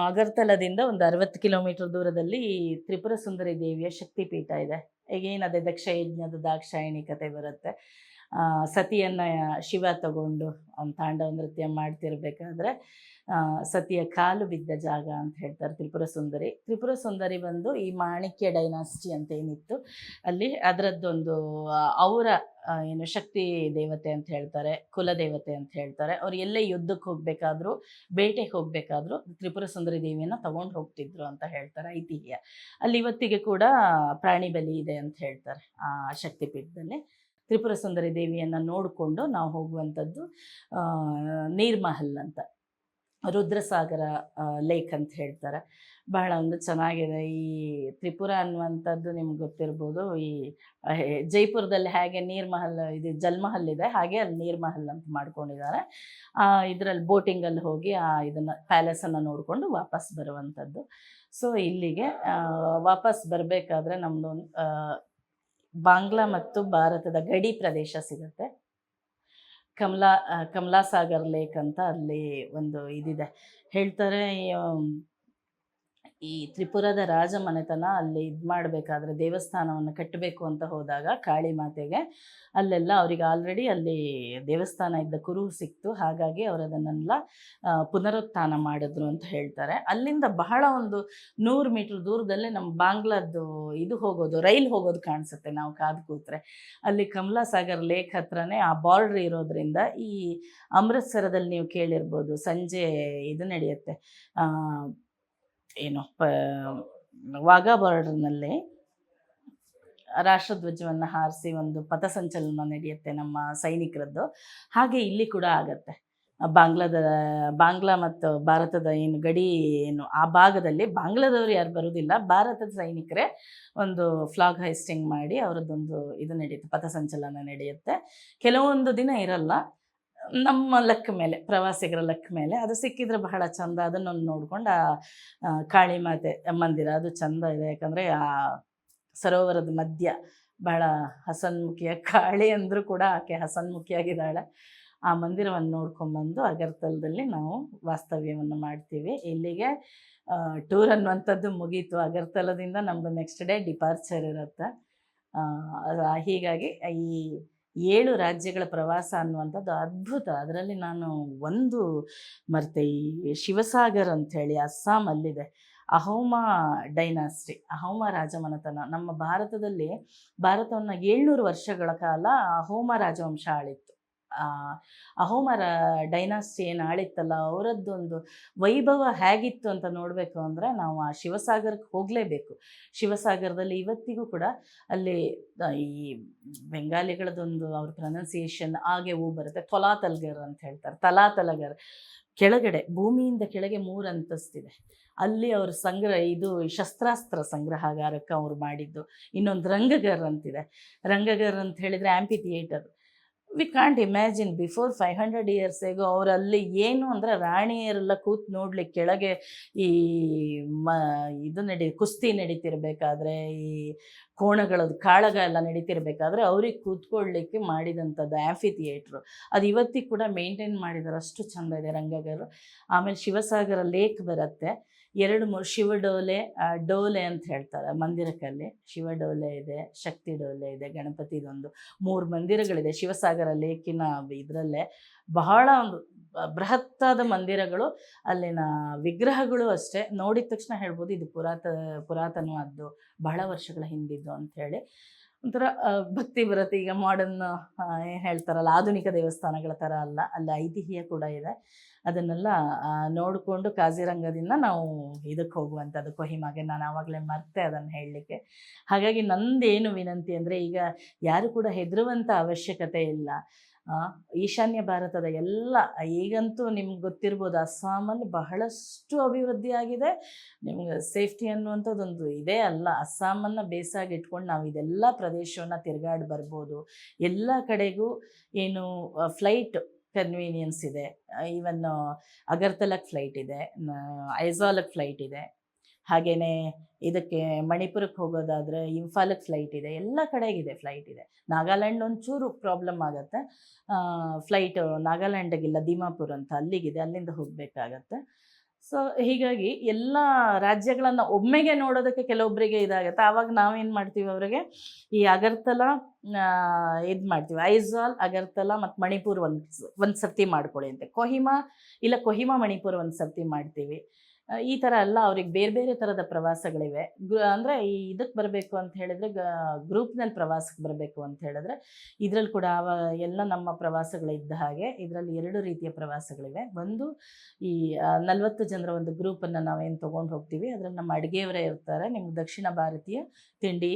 ಅಗರ್ತಲದಿಂದ ಒಂದು 60 ಕಿಲೋಮೀಟರ್ ದೂರದಲ್ಲಿ ತ್ರಿಪುರ ಸುಂದರಿ ದೇವಿಯ ಶಕ್ತಿಪೀಠ ಇದೆ. ಈಗೇನು ಅದೇ ದಕ್ಷಯಜ್ಞದ ದಾಕ್ಷಾಯಿಣಿ ಕತೆ ಬರುತ್ತೆ. ಸತಿಯನ್ನು ಶಿವ ತಗೊಂಡು ಅವ್ನು ತಾಂಡವ ನೃತ್ಯ ಮಾಡ್ತಿರ್ಬೇಕಾದ್ರೆ ಸತಿಯ ಕಾಲು ಬಿದ್ದ ಜಾಗ ಅಂತ ಹೇಳ್ತಾರೆ ತ್ರಿಪುರ ಸುಂದರಿ. ತ್ರಿಪುರ ಸುಂದರಿ ಬಂದು ಈ ಮಾಣಿಕ್ಯ ಡೈನಾಸ್ಟಿ ಅಂತ ಏನಿತ್ತು ಅಲ್ಲಿ ಅದರದ್ದೊಂದು ಅವರ ಏನು ಶಕ್ತಿ ದೇವತೆ ಅಂತ ಹೇಳ್ತಾರೆ, ಕುಲದೇವತೆ ಅಂತ ಹೇಳ್ತಾರೆ. ಅವ್ರು ಎಲ್ಲೇ ಯುದ್ಧಕ್ಕೆ ಹೋಗಬೇಕಾದ್ರೂ, ಬೇಟೆಗೆ ಹೋಗಬೇಕಾದ್ರೂ ತ್ರಿಪುರ ಸುಂದರಿ ದೇವಿಯನ್ನು ತಗೊಂಡು ಹೋಗ್ತಿದ್ರು ಅಂತ ಹೇಳ್ತಾರೆ ಐತಿಹ್ಯ. ಅಲ್ಲಿ ಇವತ್ತಿಗೆ ಕೂಡ ಪ್ರಾಣಿ ಬಲಿ ಇದೆ ಅಂತ ಹೇಳ್ತಾರೆ ಆ ಶಕ್ತಿಪೀಠದಲ್ಲಿ. ತ್ರಿಪುರ ಸುಂದರಿ ದೇವಿಯನ್ನು ನೋಡಿಕೊಂಡು ನಾವು ಹೋಗುವಂಥದ್ದು ನೀರ್ಮಹಲ್ ಅಂತ, ರುದ್ರಸಾಗರ ಲೇಕ್ ಅಂತ ಹೇಳ್ತಾರೆ. ಬಹಳ ಒಂದು ಚೆನ್ನಾಗಿದೆ. ಈ ತ್ರಿಪುರ ಅನ್ನುವಂಥದ್ದು ನಿಮ್ಗೆ ಗೊತ್ತಿರ್ಬೋದು. ಈ ಜೈಪುರದಲ್ಲಿ ಹೇಗೆ ನೀರ್ಮಹಲ್ ಇದು ಜಲ್ಮಹಲ್ ಇದೆ, ಹಾಗೆ ಅಲ್ಲಿ ನೀರ್ಮಹಲ್ ಅಂತ ಮಾಡ್ಕೊಂಡಿದ್ದಾರೆ. ಇದರಲ್ಲಿ ಬೋಟಿಂಗಲ್ಲಿ ಹೋಗಿ ಇದನ್ನು ಪ್ಯಾಲೇಸನ್ನು ನೋಡಿಕೊಂಡು ವಾಪಸ್ ಬರುವಂಥದ್ದು. ಸೊ ಇಲ್ಲಿಗೆ ವಾಪಸ್ ಬರಬೇಕಾದ್ರೆ ನಮ್ಮದೊಂದು ಬಾಂಗ್ಲಾ ಮತ್ತು ಭಾರತದ ಗಡಿ ಪ್ರದೇಶ ಸಿಗುತ್ತೆ. ಕಮಲಾ ಸಾಗರ್ ಲೇಕ್ ಅಂತ ಅಲ್ಲಿ ಒಂದು ಇದಿದೆ. ಹೇಳ್ತಾರೆ ಈ ತ್ರಿಪುರದ ರಾಜ ಮನೆತನ ಅಲ್ಲಿ ಇದು ಮಾಡಬೇಕಾದ್ರೆ ದೇವಸ್ಥಾನವನ್ನು ಕಟ್ಟಬೇಕು ಅಂತ ಹೋದಾಗ ಕಾಳಿ ಮಾತೆಗೆ ಅಲ್ಲೆಲ್ಲ ಅವರಿಗೆ ಆಲ್ರೆಡಿ ಅಲ್ಲಿ ದೇವಸ್ಥಾನ ಇದ್ದ ಕುರುಹು ಸಿಕ್ತು. ಹಾಗಾಗಿ ಅವರು ಅದನ್ನೆಲ್ಲ ಪುನರುತ್ಥಾನ ಮಾಡಿದ್ರು ಅಂತ ಹೇಳ್ತಾರೆ. ಅಲ್ಲಿಂದ ಬಹಳ ಒಂದು 100 ಮೀಟ್ರ್ ದೂರದಲ್ಲೇ ನಮ್ಮ ಬಾಂಗ್ಲಾದ್ದು ಇದು ಹೋಗೋದು, ರೈಲ್ ಹೋಗೋದು ಕಾಣಿಸುತ್ತೆ ನಾವು ಕಾದು ಕೂತ್ರೆ. ಅಲ್ಲಿ ಕಮಲಾ ಸಾಗರ್ ಲೇಕ್ ಹತ್ರನೇ ಆ ಬಾರ್ಡ್ರ್ ಇರೋದ್ರಿಂದ ಈ ಅಮೃತ್ಸರದಲ್ಲಿ ನೀವು ಕೇಳಿರ್ಬೋದು ಸಂಜೆ ಇದು ನಡೆಯುತ್ತೆ, ಏನು ವಾಘಾ ಬಾರ್ಡರ್ನಲ್ಲಿ ರಾಷ್ಟ್ರಧ್ವಜವನ್ನು ಹಾರಿಸಿ ಒಂದು ಪಥಸಂಚಲನ ನಡೆಯುತ್ತೆ ನಮ್ಮ ಸೈನಿಕರದ್ದು. ಹಾಗೆ ಇಲ್ಲಿ ಕೂಡ ಆಗತ್ತೆ. ಬಾಂಗ್ಲಾ ಮತ್ತು ಭಾರತದ ಏನು ಗಡಿ ಏನು ಆ ಭಾಗದಲ್ಲಿ ಬಾಂಗ್ಲಾದವರು ಯಾರು ಬರೋದಿಲ್ಲ, ಭಾರತದ ಸೈನಿಕರೇ ಒಂದು ಫ್ಲಾಗ್ ಹೈಸ್ಟಿಂಗ್ ಮಾಡಿ ಅವರದ್ದೊಂದು ಇದು ನಡೆಯುತ್ತೆ, ಪಥಸಂಚಲನ ನಡೆಯುತ್ತೆ. ಕೆಲವೊಂದು ದಿನ ಇರಲ್ಲ, ನಮ್ಮ ಲೆಕ್ಕ ಮೇಲೆ, ಪ್ರವಾಸಿಗರ ಲೆಕ್ಕ ಮೇಲೆ. ಅದು ಸಿಕ್ಕಿದ್ರೆ ಬಹಳ ಚೆಂದ. ಅದನ್ನೊಂದು ನೋಡ್ಕೊಂಡು ಕಾಳಿ ಮಾತೆ ಮಂದಿರ ಅದು ಚೆಂದ ಇದೆ. ಯಾಕಂದರೆ ಆ ಸರೋವರದ ಮಧ್ಯ ಬಹಳ ಹಸನ್ಮುಖಿಯ ಕಾಳಿ ಅಂದರೂ ಕೂಡ ಆಕೆ ಹಸನ್ಮುಖಿಯಾಗಿದ್ದಾಳೆ. ಆ ಮಂದಿರವನ್ನು ನೋಡ್ಕೊಂಬಂದು ಅಗರ್ತಲದಲ್ಲಿ ನಾವು ವಾಸ್ತವ್ಯವನ್ನು ಮಾಡ್ತೀವಿ. ಇಲ್ಲಿಗೆ ಟೂರ್ ಅನ್ನುವಂಥದ್ದು ಮುಗೀತು. ಅಗರ್ತಲದಿಂದ ನಮ್ಮದು ನೆಕ್ಸ್ಟ್ ಡೇ ಡಿಪಾರ್ಚರ್ ಇರುತ್ತೆ. ಹೀಗಾಗಿ ಈ 7 ರಾಜ್ಯಗಳ ಪ್ರವಾಸ ಅನ್ನುವಂಥದ್ದು ಅದ್ಭುತ. ಅದರಲ್ಲಿ ನಾನು ಒಂದು ಮರೆತೆ, ಈ ಶಿವಸಾಗರ್ ಅಂಥೇಳಿ ಅಸ್ಸಾಮಲ್ಲಿದೆ. ಅಹೋಮ ಡೈನಾಸ್ಟಿ, ಅಹೋಮ ರಾಜಮನೆತನ. ನಮ್ಮ ಭಾರತದಲ್ಲಿ ಭಾರತವನ್ನು 700 ವರ್ಷಗಳ ಕಾಲ ಅಹೋಮ ರಾಜವಂಶ ಆಳಿತ್ತು. ಅಹೋಮ ಡೈನಾಸ್ಟಿ ಏನು ಆಳಿತ್ತಲ್ಲ, ಅವರದ್ದೊಂದು ವೈಭವ ಹೇಗಿತ್ತು ಅಂತ ನೋಡಬೇಕು ಅಂದರೆ ನಾವು ಆ ಶಿವಸಾಗರಕ್ಕೆ ಹೋಗಲೇಬೇಕು. ಶಿವಸಾಗರದಲ್ಲಿ ಇವತ್ತಿಗೂ ಕೂಡ ಅಲ್ಲಿ ಈ ಬೆಂಗಾಲಿಗಳದೊಂದು ಅವ್ರ ಪ್ರೊನೌನ್ಸಿಯೇಷನ್ ಹಾಗೆ ಬರುತ್ತೆ. ತೊಲಾತಲ್ಗರ್ ಅಂತ ಹೇಳ್ತಾರೆ, ತಲಾತಲಗರ್. ಕೆಳಗಡೆ ಭೂಮಿಯಿಂದ ಕೆಳಗೆ 3 ಅಂತಸ್ತಿದೆ. ಅಲ್ಲಿ ಅವರು ಇದು ಶಸ್ತ್ರಾಸ್ತ್ರ ಸಂಗ್ರಹಾಗಾರಕ್ಕೆ ಅವರು ಮಾಡಿದ್ದು. ಇನ್ನೊಂದು ರಂಗಗರ್ ಅಂತಿದೆ. ರಂಗಗರ್ ಅಂತ ಹೇಳಿದರೆ amphitheatre. We can't imagine before 500 years ago ಅವರಲ್ಲಿ ಏನು ಅಂದರೆ ರಾಣಿಯರೆಲ್ಲ ಕೂತು ನೋಡ್ಲಿಕ್ಕೆ ಕೆಳಗೆ ಈ ಇದು ಕುಸ್ತಿ ನಡೀತಿರ್ಬೇಕಾದ್ರೆ, ಈ ಕೋಣಗಳದ್ದು ಕಾಳಗ ಎಲ್ಲ ನಡೀತಿರ್ಬೇಕಾದ್ರೆ ಅವ್ರಿಗೆ ಕೂತ್ಕೊಳ್ಳಿಕ್ಕೆ ಮಾಡಿದಂಥದ್ದು ಆ್ಯಂಫಿ ಥಿಯೇಟ್ರು. ಅದು ಇವತ್ತಿಗೆ ಕೂಡ ಮೇಂಟೈನ್ ಮಾಡಿದ್ದಾರೆ, ಅಷ್ಟು ಚೆಂದ ಇದೆ ರಂಗಗರು. ಆಮೇಲೆ ಶಿವಸಾಗರ ಲೇಕ್ ಬರುತ್ತೆ. 2-3 ಶಿವಡೋಲೆ, ಡೋಲೆ ಅಂತ ಹೇಳ್ತಾರೆ ಮಂದಿರಕ್ಕಲ್ಲಿ. ಶಿವಡೋಲೆ ಇದೆ, ಶಕ್ತಿ ಡೋಲೆ ಇದೆ, ಗಣಪತಿದೊಂದು 3 ಮಂದಿರಗಳಿದೆ ಶಿವಸಾಗರ ಲೇಕಿನ ಇದರಲ್ಲೇ. ಬಹಳ ಒಂದು ಬೃಹತ್ತಾದ ಮಂದಿರಗಳು, ಅಲ್ಲಿನ ವಿಗ್ರಹಗಳು ಅಷ್ಟೇ ನೋಡಿದ ತಕ್ಷಣ ಹೇಳ್ಬೋದು ಇದು ಪುರಾತನವಾದ್ದು, ಬಹಳ ವರ್ಷಗಳ ಹಿಂದಿದ್ದು ಅಂಥೇಳಿ. ಒಂಥರ ಭಕ್ತಿ ಬರುತ್ತೆ. ಈಗ ಮಾಡರ್ನ್ ಏನು ಹೇಳ್ತಾರಲ್ಲ ಆಧುನಿಕ ದೇವಸ್ಥಾನಗಳ ಥರ ಅಲ್ಲ, ಅಲ್ಲಿ ಐತಿಹ್ಯ ಕೂಡ ಇದೆ. ಅದನ್ನೆಲ್ಲ ನೋಡಿಕೊಂಡು ಕಾಜಿರಂಗದಿಂದ ನಾವು ಇದಕ್ಕೆ ಹೋಗುವಂಥದ್ದು ಕೊಹಿಮಾಗೆ. ನಾನು ಆವಾಗಲೇ ಮರ್ತೆ ಅದನ್ನು ಹೇಳಲಿಕ್ಕೆ. ಹಾಗಾಗಿ ನಂದೇನು ವಿನಂತಿ ಅಂದರೆ, ಈಗ ಯಾರು ಕೂಡ ಹೆದರುವಂಥ ಅವಶ್ಯಕತೆ ಇಲ್ಲ. ಈಶಾನ್ಯ ಭಾರತದ ಎಲ್ಲ, ಈಗಂತೂ ನಿಮ್ಗೆ ಗೊತ್ತಿರ್ಬೋದು ಅಸ್ಸಾಮಲ್ಲಿ ಬಹಳಷ್ಟು ಅಭಿವೃದ್ಧಿ ಆಗಿದೆ. ನಿಮ್ಗೆ ಸೇಫ್ಟಿ ಅನ್ನುವಂಥದ್ದೊಂದು ಇದೇ ಅಲ್ಲ. ಅಸ್ಸಾಮನ್ನು ಬೇಸಾಗಿ ಇಟ್ಕೊಂಡು ನಾವು ಇದೆಲ್ಲ ಪ್ರದೇಶವನ್ನು ತಿರುಗಾಡಿ ಬರ್ಬೋದು. ಎಲ್ಲ ಕಡೆಗೂ ಏನು ಫ್ಲೈಟ್ ಕನ್ವೀನಿಯನ್ಸ್ ಇದೆ. ಈವನ್ ಅಗರ್ತಲಕ್ಕೆ ಫ್ಲೈಟ್ ಇದೆ, ಐಝಾಲಕ್ಕೆ ಫ್ಲೈಟ್ ಇದೆ. ಹಾಗೆಯೇ ಇದಕ್ಕೆ ಮಣಿಪುರಕ್ಕೆ ಹೋಗೋದಾದರೆ ಇಂಫಾಲಕ್ಕೆ ಫ್ಲೈಟ್ ಇದೆ. ಎಲ್ಲ ಕಡೆಗಿದೆ ಫ್ಲೈಟ್ ಇದೆ. ನಾಗಾಲ್ಯಾಂಡ್ ಒಂಚೂರು ಪ್ರಾಬ್ಲಮ್ ಆಗುತ್ತೆ, ಫ್ಲೈಟು ನಾಗಾಲ್ಯಾಂಡಿಗಿಲ್ಲ, ದಿಮಾಪುರ್ ಅಂತ ಅಲ್ಲಿಗಿದೆ, ಅಲ್ಲಿಂದ ಹೋಗಬೇಕಾಗತ್ತೆ. ಸೊ ಹೀಗಾಗಿ ಎಲ್ಲ ರಾಜ್ಯಗಳನ್ನು ಒಮ್ಮೆಗೆ ನೋಡೋದಕ್ಕೆ ಕೆಲವೊಬ್ಬರಿಗೆ ಇದಾಗುತ್ತೆ. ಆವಾಗ ನಾವೇನು ಮಾಡ್ತೀವಿ, ಅವರಿಗೆ ಈ ಅಗರ್ತಲಾ ಇದು ಮಾಡ್ತೀವಿ, ಐಝಾಲ್, ಅಗರ್ತಲಾ ಮತ್ತು ಮಣಿಪುರ್ ಒಂದು ಸರ್ತಿ ಮಾಡ್ಕೊಳ್ಳಿ ಅಂತೆ. ಕೊಹಿಮಾ ಮಣಿಪುರ್ ಒಂದು ಸರ್ತಿ ಮಾಡ್ತೀವಿ. ಈ ಥರ ಎಲ್ಲ ಅವ್ರಿಗೆ ಬೇರೆ ಬೇರೆ ಥರದ ಪ್ರವಾಸಗಳಿವೆ. ಅಂದರೆ ಈ ಇದಕ್ಕೆ ಬರಬೇಕು ಅಂತ ಹೇಳಿದ್ರೆ, ಗ್ರೂಪ್ನಲ್ಲಿ ಪ್ರವಾಸಕ್ಕೆ ಬರಬೇಕು ಅಂತ ಹೇಳಿದ್ರೆ ಇದರಲ್ಲಿ ಕೂಡ ಎಲ್ಲ ನಮ್ಮ ಪ್ರವಾಸಗಳಿದ್ದ ಹಾಗೆ ಇದರಲ್ಲಿ 2 ರೀತಿಯ ಪ್ರವಾಸಗಳಿವೆ. ಒಂದು ಈ 40 ಜನರ ಒಂದು ಗ್ರೂಪನ್ನು ನಾವೇನು ತೊಗೊಂಡು ಹೋಗ್ತೀವಿ, ಅದರಲ್ಲಿ ನಮ್ಮ ಅಡುಗೆಯವರೇ ಇರ್ತಾರೆ. ನಿಮ್ಗೆ ದಕ್ಷಿಣ ಭಾರತೀಯ ತಿಂಡಿ,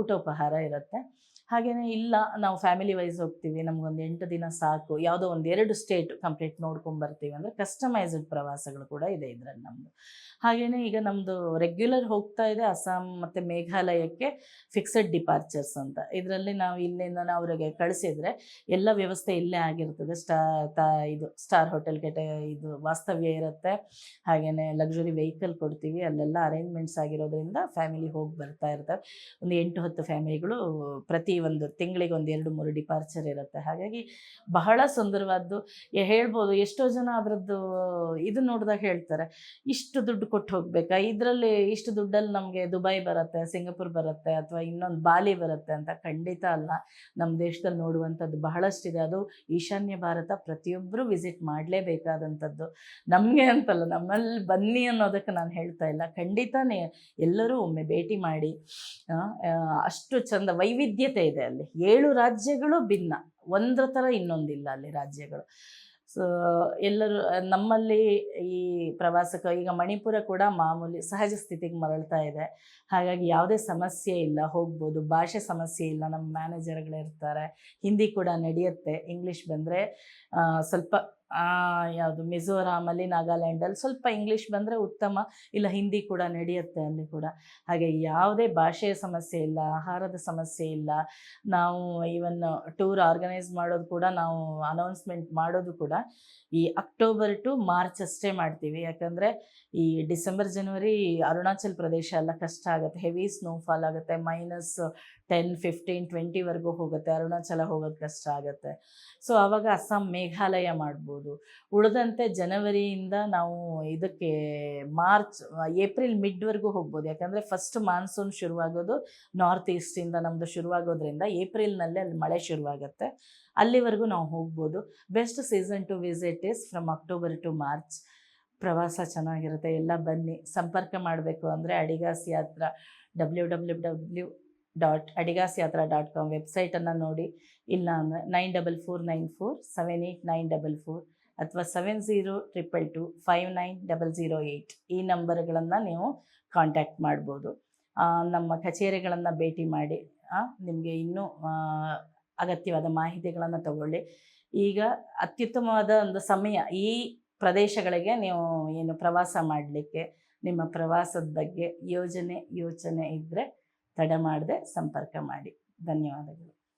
ಊಟೋಪಹಾರ ಇರುತ್ತೆ. ಹಾಗೆಯೇ ಇಲ್ಲ ನಾವು ಫ್ಯಾಮಿಲಿ ವೈಸ್ ಹೋಗ್ತೀವಿ, ನಮಗೊಂದು 8 ದಿನ ಸಾಕು, ಯಾವುದೋ 1-2 ಸ್ಟೇಟ್ ಕಂಪ್ಲೀಟ್ ನೋಡ್ಕೊಂಬರ್ತೀವಿ ಅಂದರೆ ಕಸ್ಟಮೈಸ್ಡ್ ಪ್ರವಾಸಗಳು ಕೂಡ ಇದೆ ಇದರಲ್ಲಿ ನಮ್ಮದು. ಹಾಗೆಯೇ ಈಗ ನಮ್ಮದು ರೆಗ್ಯುಲರ್ ಹೋಗ್ತಾ ಇದೆ ಅಸ್ಸಾಂ ಮತ್ತು ಮೇಘಾಲಯಕ್ಕೆ ಫಿಕ್ಸೆಡ್ ಡಿಪಾರ್ಚರ್ಸ್ ಅಂತ. ಇದರಲ್ಲಿ ನಾವು ಇಲ್ಲಿಂದ ಅವರಿಗೆ ಕಳಿಸಿದರೆ ಎಲ್ಲ ವ್ಯವಸ್ಥೆ ಇಲ್ಲೇ ಆಗಿರ್ತದೆ. ಸ್ಟಾರ್ ಹೋಟೆಲ್ಗೆ ಇದು ವಾಸ್ತವ್ಯ ಇರುತ್ತೆ. ಹಾಗೆಯೇ ಲಕ್ಸುರಿ ವೆಹಿಕಲ್ ಕೊಡ್ತೀವಿ, ಅಲ್ಲೆಲ್ಲ ಅರೇಂಜ್ಮೆಂಟ್ಸ್ ಆಗಿರೋದ್ರಿಂದ ಫ್ಯಾಮಿಲಿ ಹೋಗಿ ಬರ್ತಾ ಇರ್ತವೆ. ಒಂದು 8-10 ಫ್ಯಾಮಿಲಿಗಳು ಪ್ರತಿ ಒಂದು ತಿಂಗಳಿಗೆ 1-2-3 ಡಿಪಾರ್ಚರ್ ಇರುತ್ತೆ. ಹಾಗಾಗಿ ಬಹಳ ಸುಂದರವಾದ್ದು ಹೇಳ್ಬೋದು. ಎಷ್ಟೋ ಜನ ಅದರದ್ದು ಇದು ನೋಡಿದಾಗ ಹೇಳ್ತಾರೆ, ಇಷ್ಟು ದುಡ್ಡು ಕೊಟ್ಟು ಹೋಗಬೇಕಾ, ಇದರಲ್ಲಿ ಇಷ್ಟು ದುಡ್ಡಲ್ಲಿ ನಮಗೆ ದುಬೈ ಬರುತ್ತೆ, ಸಿಂಗಪುರ್ ಬರುತ್ತೆ, ಅಥವಾ ಇನ್ನೊಂದು ಬಾಲಿ ಬರುತ್ತೆ ಅಂತ. ಖಂಡಿತ ಅಲ್ಲ. ನಮ್ಮ ದೇಶದಲ್ಲಿ ನೋಡುವಂಥದ್ದು ಬಹಳಷ್ಟಿದೆ. ಅದು ಈಶಾನ್ಯ ಭಾರತ ಪ್ರತಿಯೊಬ್ಬರೂ ವಿಸಿಟ್ ಮಾಡಲೇಬೇಕಾದಂಥದ್ದು. ನಮಗೆ ಅಂತಲ್ಲ, ನಮ್ಮಲ್ಲಿ ಬನ್ನಿ ಅನ್ನೋದಕ್ಕೆ ನಾನು ಹೇಳ್ತಾ ಇಲ್ಲ, ಖಂಡಿತನೇ ಎಲ್ಲರೂ ಒಮ್ಮೆ ಭೇಟಿ ಮಾಡಿ. ಅಷ್ಟು ಚಂದ ವೈವಿಧ್ಯತೆ ಇದೆ ಅಲ್ಲಿ. 7 ರಾಜ್ಯಗಳು ಭಿನ್ನ, ಒಂದರ ಥರ ಇನ್ನೊಂದಿಲ್ಲ ಅಲ್ಲಿ ರಾಜ್ಯಗಳು. ಸೊ ಎಲ್ಲರೂ ನಮ್ಮಲ್ಲಿ ಈ ಪ್ರವಾಸಕ್ಕೆ ಈಗ ಮಣಿಪುರ ಕೂಡ ಮಾಮೂಲಿ ಸಹಜ ಸ್ಥಿತಿಗೆ ಮರಳ್ತಾ ಇದೆ. ಹಾಗಾಗಿ ಯಾವುದೇ ಸಮಸ್ಯೆ ಇಲ್ಲ, ಹೋಗ್ಬೋದು. ಭಾಷೆ ಸಮಸ್ಯೆ ಇಲ್ಲ, ನಮ್ಮ ಮ್ಯಾನೇಜರ್ಗಳಿರ್ತಾರೆ, ಹಿಂದಿ ಕೂಡ ನಡೆಯುತ್ತೆ. ಇಂಗ್ಲೀಷ್ ಬಂದರೆ ಸ್ವಲ್ಪ ಯಾವುದು ಮಿಜೋರಾಮಲ್ಲಿ, ನಾಗಾಲ್ಯಾಂಡಲ್ಲಿ ಸ್ವಲ್ಪ ಇಂಗ್ಲೀಷ್ ಬಂದರೆ ಉತ್ತಮ, ಇಲ್ಲ ಹಿಂದಿ ಕೂಡ ನಡೆಯುತ್ತೆ ಅಲ್ಲಿ ಕೂಡ. ಹಾಗೆ ಯಾವುದೇ ಭಾಷೆಯ ಸಮಸ್ಯೆ ಇಲ್ಲ, ಆಹಾರದ ಸಮಸ್ಯೆ ಇಲ್ಲ. ನಾವು ಈವನ್ ಟೂರ್ ಆರ್ಗನೈಸ್ ಮಾಡೋದು ಕೂಡ, ನಾವು ಅನೌನ್ಸ್ಮೆಂಟ್ ಮಾಡೋದು ಕೂಡ ಈ ಅಕ್ಟೋಬರ್ ಟು ಮಾರ್ಚ್ ಅಷ್ಟೇ ಮಾಡ್ತೀವಿ. ಯಾಕಂದರೆ ಈ ಡಿಸೆಂಬರ್ ಜನವರಿ ಅರುಣಾಚಲ್ ಪ್ರದೇಶ ಎಲ್ಲ ಕಷ್ಟ ಆಗುತ್ತೆ, ಹೆವಿ ಸ್ನೋಫಾಲ್ ಆಗುತ್ತೆ, -10, 15, 20ವರೆಗೂ ಹೋಗುತ್ತೆ. ಅರುಣಾಚಲ ಹೋಗೋದು ಕಷ್ಟ ಆಗುತ್ತೆ. ಸೊ ಆವಾಗ ಅಸ್ಸಾಂ, ಮೇಘಾಲಯ ಮಾಡ್ಬೋದು. ಉಳಿದಂತೆ ಜನವರಿಯಿಂದ ನಾವು ಇದಕ್ಕೆ ಏಪ್ರಿಲ್ ಮಿಡ್ವರೆಗೂ ಹೋಗ್ಬೋದು. ಯಾಕಂದರೆ ಫಸ್ಟ್ ಮಾನ್ಸೂನ್ ಶುರುವಾಗೋದು ನಾರ್ತ್ ಈಸ್ಟಿಂದ ನಮ್ಮದು ಶುರುವಾಗೋದ್ರಿಂದ ಏಪ್ರಿಲ್ನಲ್ಲೇ ಅಲ್ಲಿ ಮಳೆ ಶುರುವಾಗುತ್ತೆ. ಅಲ್ಲಿವರೆಗೂ ನಾವು ಹೋಗ್ಬೋದು. Best season to visit is from October to March. ಪ್ರವಾಸ ಚೆನ್ನಾಗಿರುತ್ತೆ, ಎಲ್ಲ ಬನ್ನಿ. ಸಂಪರ್ಕ ಮಾಡಬೇಕು ಅಂದರೆ ಅಡಿಗಾಸ್ ಯಾತ್ರಾ www.adigasyatra.com ವೆಬ್ಸೈಟನ್ನು ನೋಡಿ. ಇಲ್ಲ ಅಂದರೆ 9449478944 ಅಥವಾ 7022259008 ಈ ನಂಬರ್ಗಳನ್ನು ನೀವು ಕಾಂಟ್ಯಾಕ್ಟ್ ಮಾಡ್ಬೋದು. ನಮ್ಮ ಕಚೇರಿಗಳನ್ನು ಭೇಟಿ ಮಾಡಿ ನಿಮಗೆ ಇನ್ನೂ ಅಗತ್ಯವಾದ ಮಾಹಿತಿಗಳನ್ನು ತಗೊಳ್ಳಿ. ಈಗ ಅತ್ಯುತ್ತಮವಾದ ಒಂದು ಸಮಯ ಈ ಪ್ರದೇಶಗಳಿಗೆ ನೀವು ಏನು ಪ್ರವಾಸ ಮಾಡಲಿಕ್ಕೆ. ನಿಮ್ಮ ಪ್ರವಾಸದ ಬಗ್ಗೆ ಯೋಚನೆ ಇದ್ದರೆ ತಡ ಮಾಡದೆ ಸಂಪರ್ಕ ಮಾಡಿ. ಧನ್ಯವಾದಗಳು.